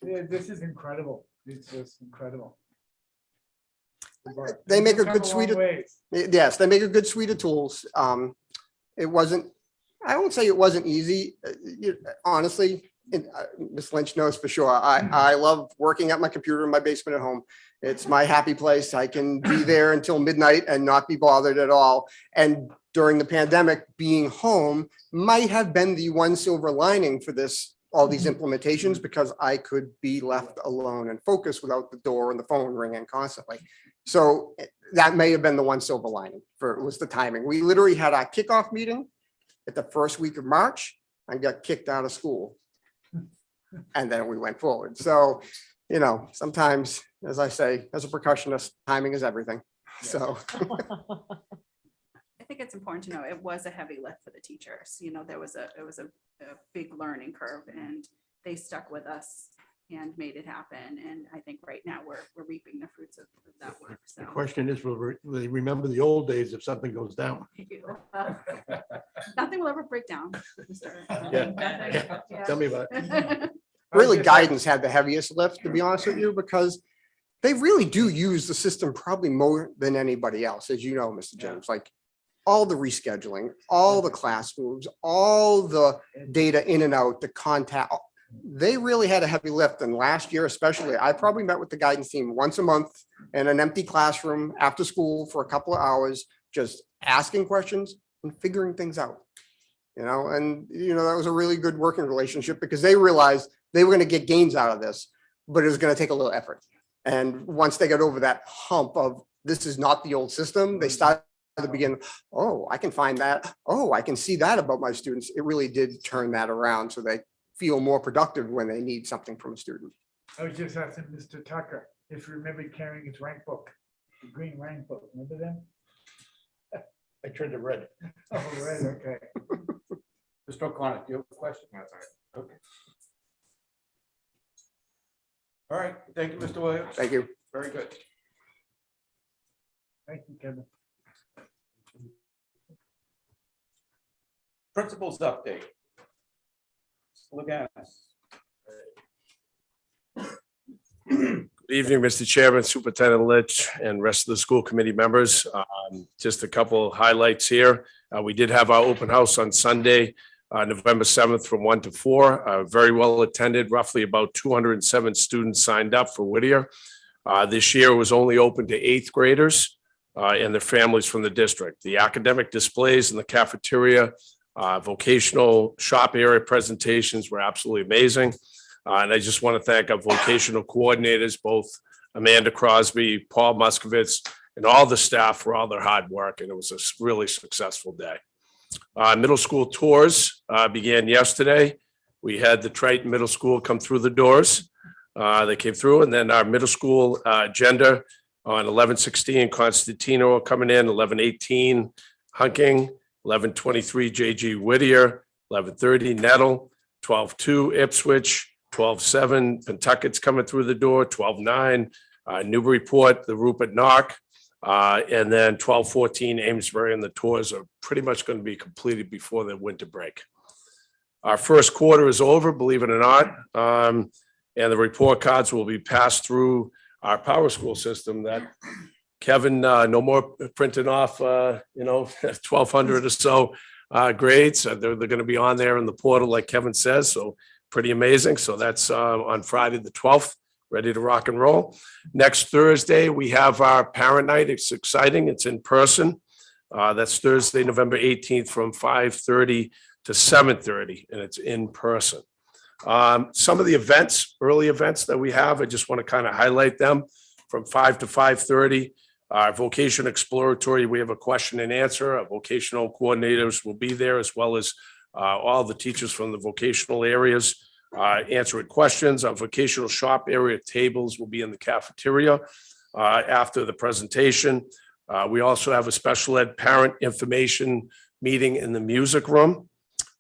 Yeah, this is incredible. It's just incredible. They make a We've come good suite long of, ways. yes, they make a good suite of tools. It wasn't, I won't say it wasn't easy. Honestly, Ms. Lynch knows for sure. I love working at my computer in my basement at home. It's my happy place. I can be there until midnight and not be bothered at all. And during the pandemic, being home might have been the one silver lining for all these implementations, because I could be left alone and focus without the door and the phone ringing constantly. So that may have been the one silver lining was the timing. We literally had our kickoff meeting at the first week of March and got kicked out of school. And then we went forward. So, sometimes, as I say, as a percussionist, timing is everything. So. I think it's important to know it was a heavy lift for the teachers. It was a big learning curve, and they stuck with us and made it happen. And I think right now we're reaping the fruits of that work. So The question is, will they remember the old days if something goes down? nothing will ever break down. Mr. Yeah. Nothing. Yeah. Tell me about it. Really, guidance had the heaviest lift, to be honest with you, because they really do use the system probably more than anybody else, as you know, Mr. James, like all the rescheduling, all the class moves, all the data in and out, the contact. They really had a heavy lift. And last year, especially, I probably met with the guidance team once a month in an empty classroom after school for a couple of hours, just asking questions and figuring things out. And that was a really good working relationship, because they realized they were going to get gains out of this, but it was going to take a little effort. And once they got over that hump of this is not the old system, they started to begin, oh, I can find that. Oh, I can see that about my students. It really did turn that around, so they feel more productive when they need something from a student. I was just asking Mr. Tucker if you remember carrying his rank book, the green rank book. Remember them? I turned to red. Oh, right, okay. Mr. O'Connor, do you have a question? That's all right. Okay. All right. Thank you, Mr. Williams. Thank you. Very good. Thank you, Kevin. Principals update. Look at us. Good evening, Mr. Chairman, Superintendent Lynch, and rest of the school committee members. Just a couple of highlights here. We did have our open house on Sunday, November 7th from 1 to 4. Very well attended, roughly about 207 students signed up for Whittier. This year was only open to 8th graders and their families from the district. The academic displays in the cafeteria, vocational shop area presentations were absolutely amazing. And I just want to thank our vocational coordinators, both Amanda Crosby, Paul Muskovitz, and all the staff for all their hard work. And it was a really successful day. Middle school tours began yesterday. We had the Triton Middle School come through the doors. They came through, and then our middle school agenda on 11:16 Constantino coming in, 11:18 Hunking, 11:23 JG Whittier, 11:30 Nettle, 12:2 Ipswich, 12:7 Pentucket's coming through the door, 12:9 Newburyport, the Rupert Knock, and then 12:14 Amesbury, and the tours are pretty much going to be completed before the winter break. Our first quarter is over, believe it or not, and the report cards will be passed through our power school system. That Kevin, no more printing off, 1,200 or so grades. They're going to be on there in the portal, like Kevin says. So pretty amazing. So that's on Friday, the 12th, ready to rock and roll. Next Thursday, we have our parent night. It's exciting. It's in person. That's Thursday, November 18th from 5:30 to 7:30, and it's in person. Some of the events, early events that we have, I just want to kind of highlight them from 5 to 5:30. Vocation Exploratory, we have a question and answer. Our vocational coordinators will be there, as well as all the teachers from the vocational areas answering questions. Our vocational shop area tables will be in the cafeteria after the presentation. We also have a special ed parent information meeting in the music room.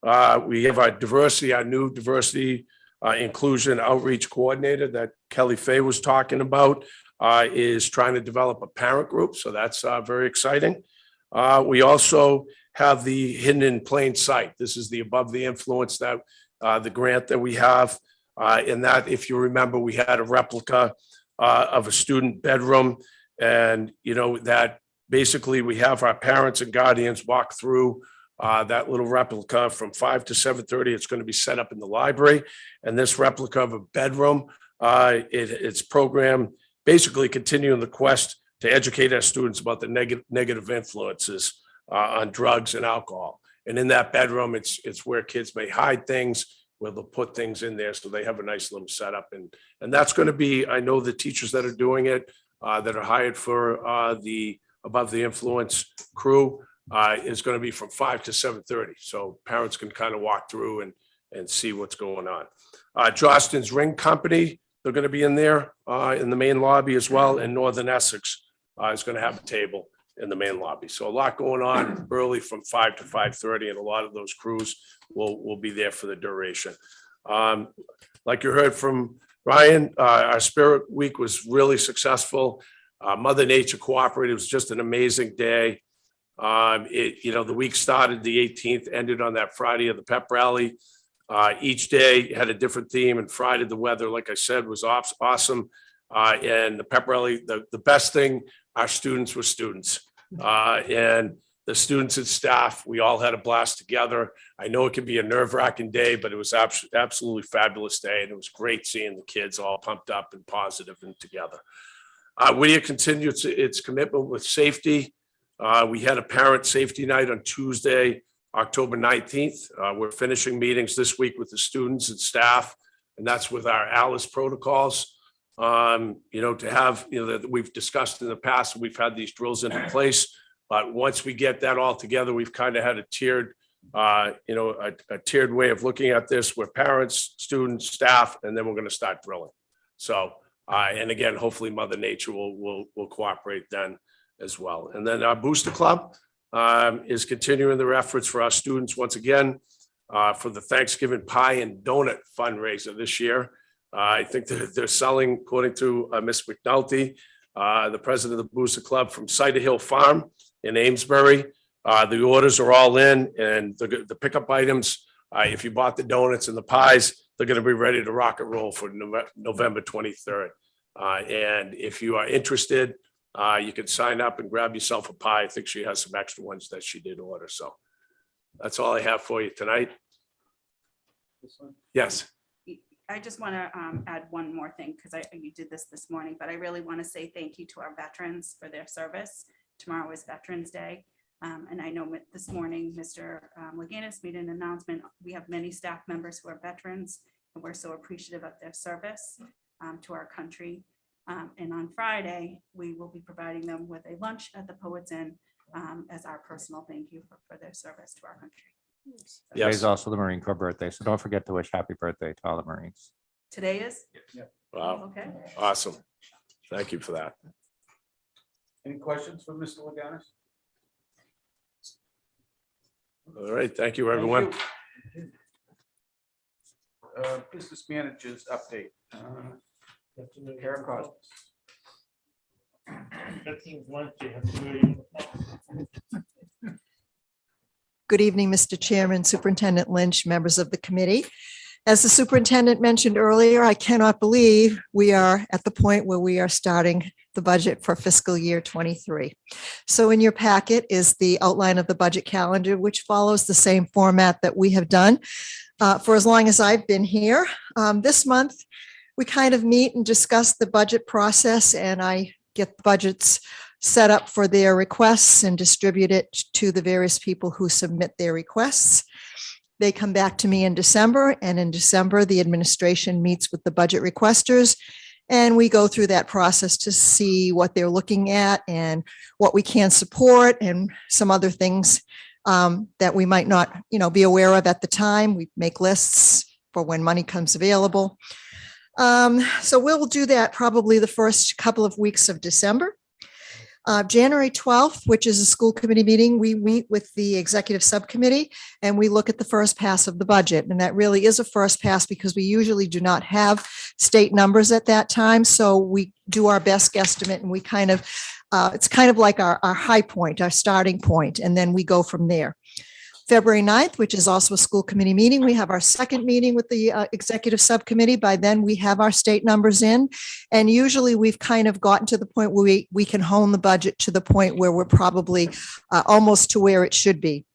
We have our new diversity inclusion outreach coordinator that Kelly Fay was talking about is trying to develop a parent group. So that's very exciting. We also have the hidden in plain sight. This is the above the influence that the grant that we have. In that, if you remember, we had a replica of a student bedroom, and that basically we have our parents and guardians walk through that little replica from 5 to 7:30. It's going to be set up in the library, and this replica of a bedroom, it's programmed basically continuing the quest to educate our students about the negative influences on drugs and alcohol. And in that bedroom, it's where kids may hide things, where they'll put things in there, so they have a nice little setup. And that's going to be, I know the teachers that are doing it, that are hired for the above the influence crew, is going to be from 5 to 7:30. So parents can kind of walk through and see what's going on. Jostin's Ring Company, they're going to be in there in the main lobby as well. And Northern Essex is going to have a table in the main lobby. So a lot going on early from 5 to 5:30, and a lot of those crews will be there for the duration. Like you heard from Ryan, our Spirit Week was really successful. Mother Nature cooperated. It was just an amazing day. The week started the 18th, ended on that Friday of the pep rally. Each day had a different theme, and Friday, the weather, like I said, was awesome. And the pep rally, the best thing, our students were students. And the students and staff, we all had a blast together. I know it can be a nerve-wracking day, but it was absolutely fabulous day. And it was great seeing the kids all pumped up and positive and together. Whittier continued its commitment with safety. We had a parent safety night on Tuesday, October 19th. We're finishing meetings this week with the students and staff, and that's with our ALICE protocols. To have, that we've discussed in the past, we've had these drills into place, but once we get that all together, we've kind of had a tiered, a tiered way of looking at this, where parents, students, staff, and then we're going to start drilling. So, and again, hopefully Mother Nature will cooperate then as well. And then our Booster Club is continuing their efforts for our students once again for the Thanksgiving pie and donut fundraiser this year. I think that they're selling, according to Miss McNulty, the president of the Booster Club, from Cider Hill Farm in Amesbury. The orders are all in, and the pickup items, if you bought the donuts and the pies, they're going to be ready to rock and roll for November 23rd. And if you are interested, you can sign up and grab yourself a pie. I think she has some extra ones that she did order. So that's all I have for you tonight. Yes. I just want to add one more thing, because you did this morning, but I really want to say thank you to our veterans for their service. Tomorrow is Veterans Day. And I know this morning, Mr. Leganis made an announcement. We have many staff members who are veterans, and we're so appreciative of their service to our country. And on Friday, we will be providing them with a lunch at the Poets Inn as our personal thank you for their service to our country. Today's also the Marine Corps birthday, so don't forget to wish happy birthday to all the Marines. Today is? Wow. Okay. Awesome. Thank you for that. Any questions for Mr. Leganis? All right. Thank you, everyone. Business managers update. Kara Cosmos. 15th lunch, you have to do it. Good evening, Mr. Chairman, Superintendent Lynch, members of the committee. As the superintendent mentioned earlier, I cannot believe we are at the point where we are starting the budget for fiscal year 23. So in your packet is the outline of the budget calendar, which follows the same format that we have done for as long as I've been here. This month, we kind of meet and discuss the budget process, and I get the budgets set up for their requests and distribute it to the various people who submit their requests. They come back to me in December, and in December, the administration meets with the budget requesters, and we go through that process to see what they're looking at and what we can support and some other things that we might not, be aware of at the time. We make lists for when money comes available. So we'll do that probably the first couple of weeks of December. January 12th, which is a school committee meeting, we meet with the executive subcommittee and we look at the first pass of the budget. And that really is a first pass because we usually do not have state numbers at that time. So we do our best guesstimate and we kind of, it's kind of like our high point, our starting point, and then we go from there. February 9th, which is also a school committee meeting, we have our second meeting with the executive subcommittee. By then we have our state numbers in. And usually we've kind of gotten to the point where we can hone the budget to the point where we're probably almost to where it should be.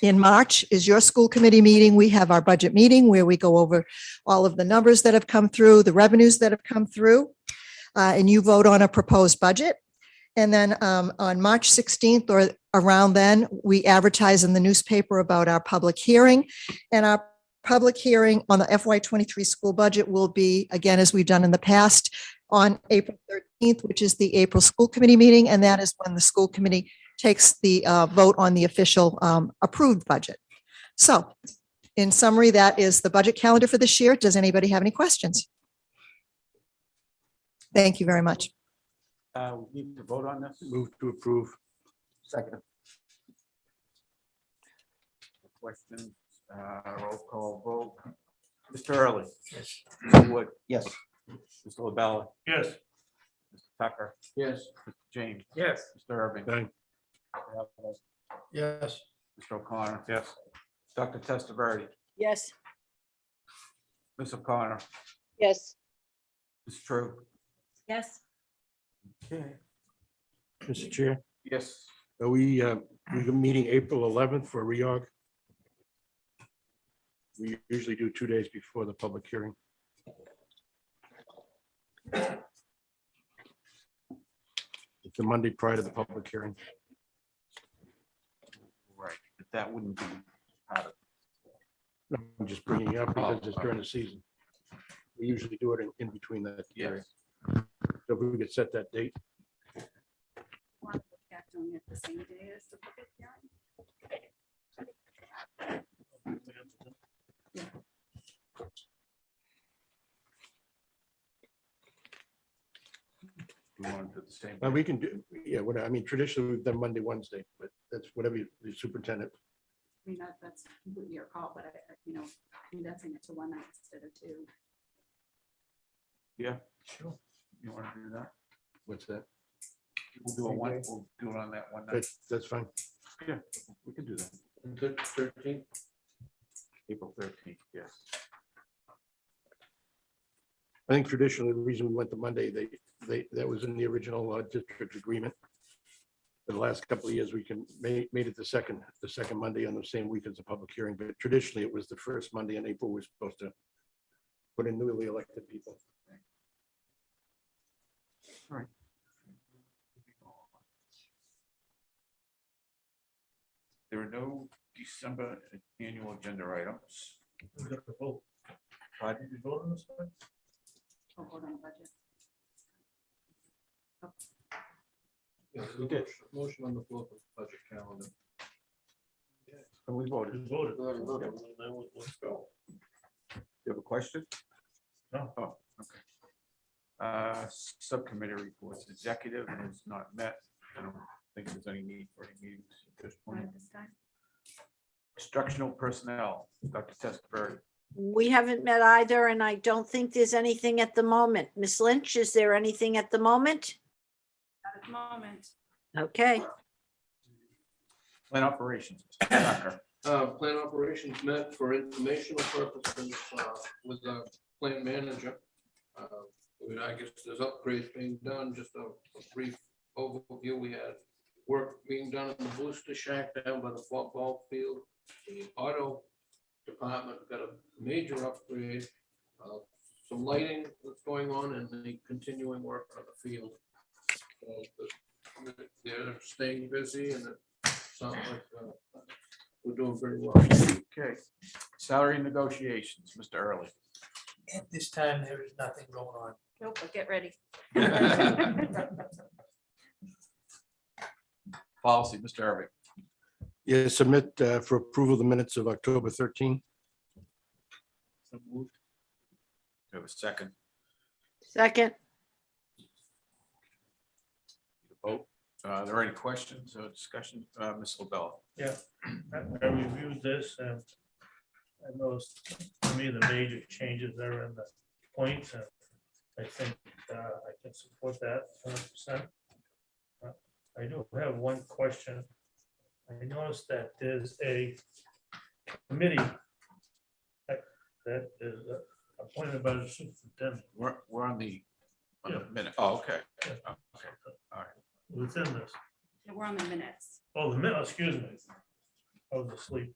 In March is your school committee meeting. We have our budget meeting where we go over all of the numbers that have come through, the revenues that have come through, and you vote on a proposed budget. And then on March 16th or around then, we advertise in the newspaper about our public hearing. And our public hearing on the FY23 school budget will be, again, as we've done in the past, on April 13th, which is the April school committee meeting. And that is when the school committee takes the vote on the official approved budget. So in summary, that is the budget calendar for this year. Does anybody have any questions? Thank you very much. We need to vote on this. Move to approve. Second. Question, roll call vote. Mr. Early. Yes. Mr. Wood. Yes. Mr. LaBella. Yes. Mr. Tucker. Yes. Mr. James. Yes. Mr. Irving. Aye. Yes. Mr. O'Connor. Yes. Dr. Testaverde. Yes. Ms. O'Connor. Yes. Ms. True. Yes. Okay. Mr. Chair, Yes. are we're meeting April 11th for reorg? We usually do 2 days before the public hearing. It's the Monday prior to the public hearing. Right, but that wouldn't be part of. I'm just bringing it up because it's during the season. We usually do it in between that area. So if we could set that date. Want to look at doing it the same day as the public hearing? You want to do the same. We can do, yeah, what, I mean, traditionally we've done Monday, Wednesday, but that's whatever the superintendent. I mean, that's completely your call, but condensing it to one night instead of two. Yeah, sure. You want to do that? What's that? We'll do it on that one night. That's fine. Yeah, we can do that. 13th. April 13th, yes. I think traditionally, the reason we went to Monday, that was in the original district agreement. For the last couple of years, we made it the second Monday on the same week as the public hearing, but traditionally it was the first Monday in April. We're supposed to put in newly elected people. All right. There are no December annual agenda items. We got to vote. Pardon? Did you vote on this one? Oh, hold on the budget. We did. Motion on the floor for the budget calendar. And we voted. You voted. Voted. Let's go. You have a question? No. Oh, okay. Subcommittee reports, executive has not met. I don't think there's any need for any meetings at this Not point. at this time. Instructional personnel, Dr. Testaverde. We haven't met either, and I don't think there's anything at the moment. Ms. Lynch, is there anything at the moment? Not at the moment. Okay. Plant operations, Mr. Tucker. Plan operations met for informational purposes with the plant manager. I guess there's upgrades being done, just a brief overview. We had work being done in the booster shack down by the football field, the auto department got a major upgrade. Some lighting that's going on and the continuing work on the field. So, they're staying busy and it sounds like we're doing very well. Okay. Salary negotiations, Mr. Early. At this time, there is nothing going on. Nope, but get ready. Policy, Mr. Irving. Yeah, submit for approval the minutes of October 13. So moved. Do I have a second? Second, Vote. Are there any questions or discussion? Ms. LaBella? Yeah, I reviewed this and I noticed, to me, the major changes are in the points, and I think I can support that 100%. I do have one question. I noticed that there's a committee that is appointed by the superintendent We're on the minute. Oh, okay. Yeah. Okay. All right. within this. We're on the minutes. Oh, the minute, excuse me. I was asleep.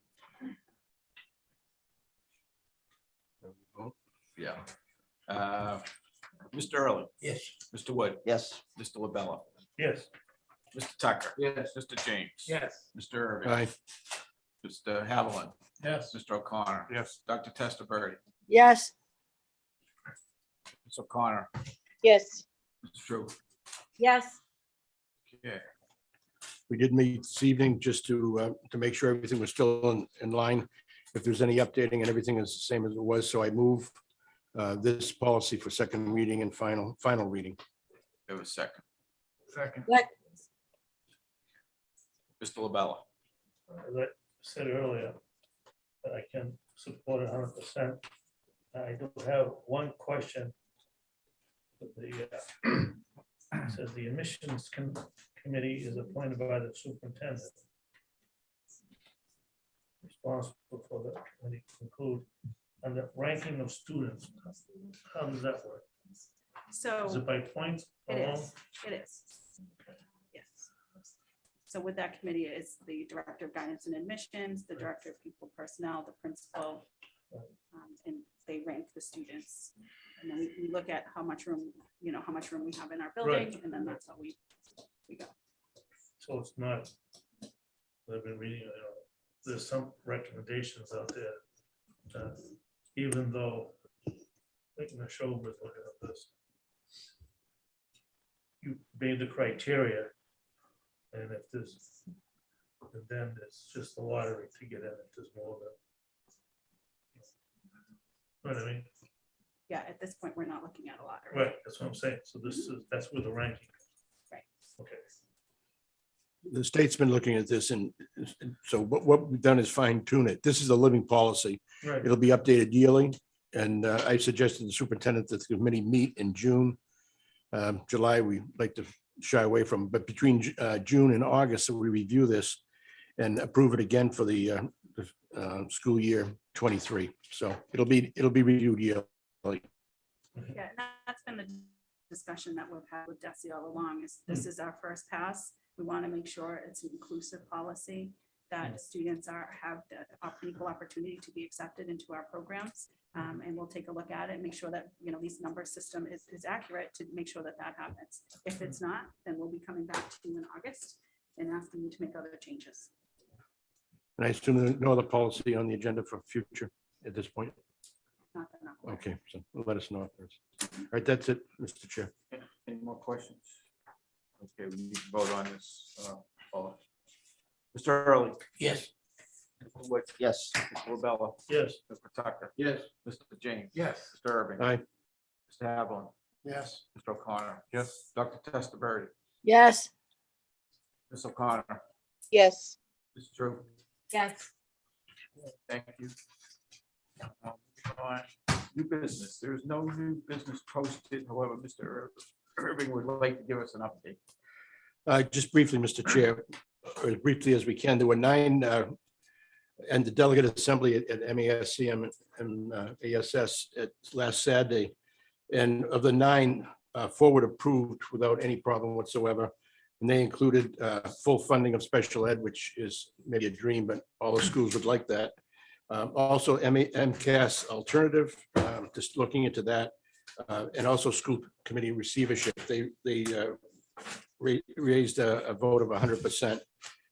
Yeah. Mr. Early, Yes. Mr. Wood, Yes. Mr. LaBella, Yes, Mr. Tucker. Yes. Mr. James. Yes. Mr. Irving. Aye. Mr. Haviland, yes. Mr. O'Connor. Yes. Dr. Testaverde, yes. Ms. O'Connor, Yes. Mr. Drew. Yes. Okay. We did meet this evening just to make sure everything was still in line. If there's any updating and everything is the same as it was, so I move this policy for second reading and final reading. There was a second. Second. Mr. LaBella. As I said earlier, that I can support 100%. I do have one question. The it says the admissions committee is appointed by the superintendent. Responsible for the committee to include and the ranking of students. How does that work? So Is it by points? it alone? is, it is. Yes. So with that committee is the director of guidance and admissions, the director of people personnel, the principal. And they rank the students. And then we look at how much room, how much room we have in our building, and then that's how we go. So it's not, I've been reading, there's some recommendations out there. Even though, like Michelle was looking at this. You made the criteria. And if there's, and then it's just a lottery to get in, if there's more than. You know what I mean? Yeah, at this point, we're not looking at a lottery. Right, that's what I'm saying. So this is, that's where the ranking. Right. Okay. The state's been looking at this, and so what we've done is fine tune it. This is a living policy. Right. It'll be updated yearly. And I suggested the superintendent that the committee meet in June. July, we like to shy away from, but between June and August, so we review this and approve it again for the school year 23. So it'll be reviewed yearly. Yeah, and that's been the discussion that we've had with Desi all along, is this is our first pass. We want to make sure it's an inclusive policy, that students have the equal opportunity to be accepted into our programs. And we'll take a look at it and make sure that, this number system is accurate to make sure that that happens. If it's not, then we'll be coming back to you in August and asking you to make other changes. And I assume there's no other policy on the agenda for future at this point. Not that I'm aware. Okay, so let us know if there's. All right, that's it, Mr. Chair. Any more questions? Okay, we need to vote on this. Paula. Mr. Early. Yes. Mr. Wood, Yes. Mr. LaBella, Yes. Mr. Tucker, Yes. Mr. James. Yes. Mr. Irving. Aye. Mr. Haviland, Yes. Mr. O'Connor. Yes. Dr. Testaverde, Yes. Ms. O'Connor, Yes. Ms. Drew. Yes. Thank you. On New business. There's no new business posted. However, Mr. Irving would like to give us an update. Just briefly, Mr. Chair, or as briefly as we can, there were 9 and the delegate assembly at MASC and ASS at last Saturday. And of the 9, 4 were approved without any problem whatsoever. And they included full funding of special ed, which is maybe a dream, but all the schools would like that. Also, MCAS alternative, just looking into that. And also school committee receivership. They raised a vote of 100%.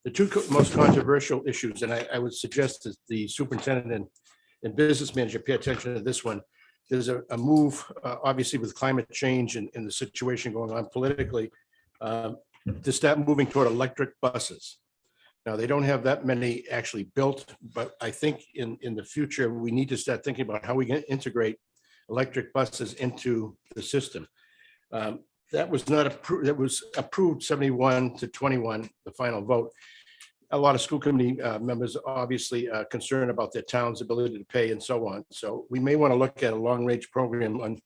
The two most controversial issues, and I would suggest that the superintendent and business manager pay attention to this one. There's a move, obviously with climate change and the situation going on politically, to start moving toward electric buses. Now, they don't have that many actually built, but I think in the future, we need to start thinking about how we can integrate electric buses into the system. That was not approved, that was approved 71-21, the final vote. A lot of school committee members obviously are concerned about their town's ability to pay and so on. So we may want to look at a long-range program on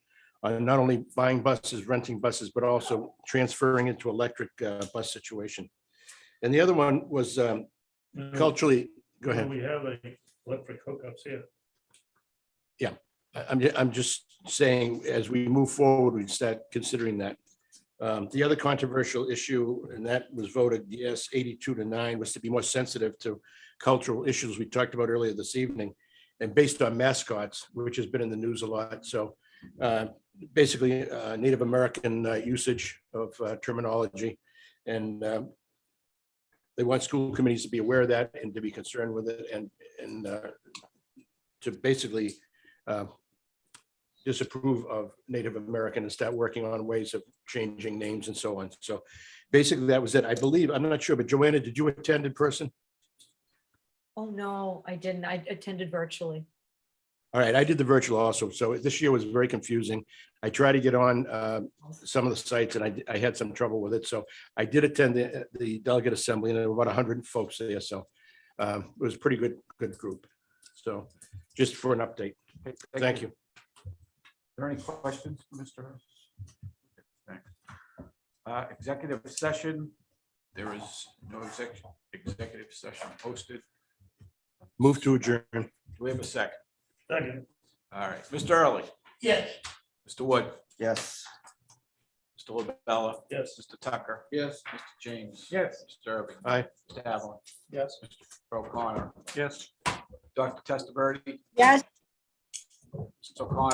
not only buying buses, renting buses, but also transferring into electric bus situation. And the other one was culturally, go ahead. We have a electric hookups here. I'm just saying, as we move forward, we start considering that. The other controversial issue, and that was voted yes, 82-9, was to be more sensitive to cultural issues we talked about earlier this evening, and based on mascots, which has been in the news a lot. So basically, Native American usage of terminology, and they want school committees to be aware of that and to be concerned with it, and to basically disapprove of Native American and start working on ways of changing names and so on. So basically, that was it. I believe, I'm not sure, but Joanna, did you attend in person? Oh, no, I didn't. I attended virtually. All right, I did the virtual also. So this year was very confusing. I tried to get on some of the sites and I had some trouble with it. So I did attend the delegate assembly, and there were about 100 folks there. So it was a pretty good group. So just for an update. Thank you. Are there any questions, Mr. Hurst? Thanks. Executive session, there is no executive session posted. Move to adjourn. Do we have a second? Second. All right, Mr. Early, Yes. Mr. Wood, Yes. Mr. LaBella, Yes. Mr. Tucker, Yes. Mr. James. Yes. Mr. Irving. Aye. Mr. Havlin, Yes. Mr. O'Connor, Yes. Dr. Testaverde, Yes. Mr. O'Connor.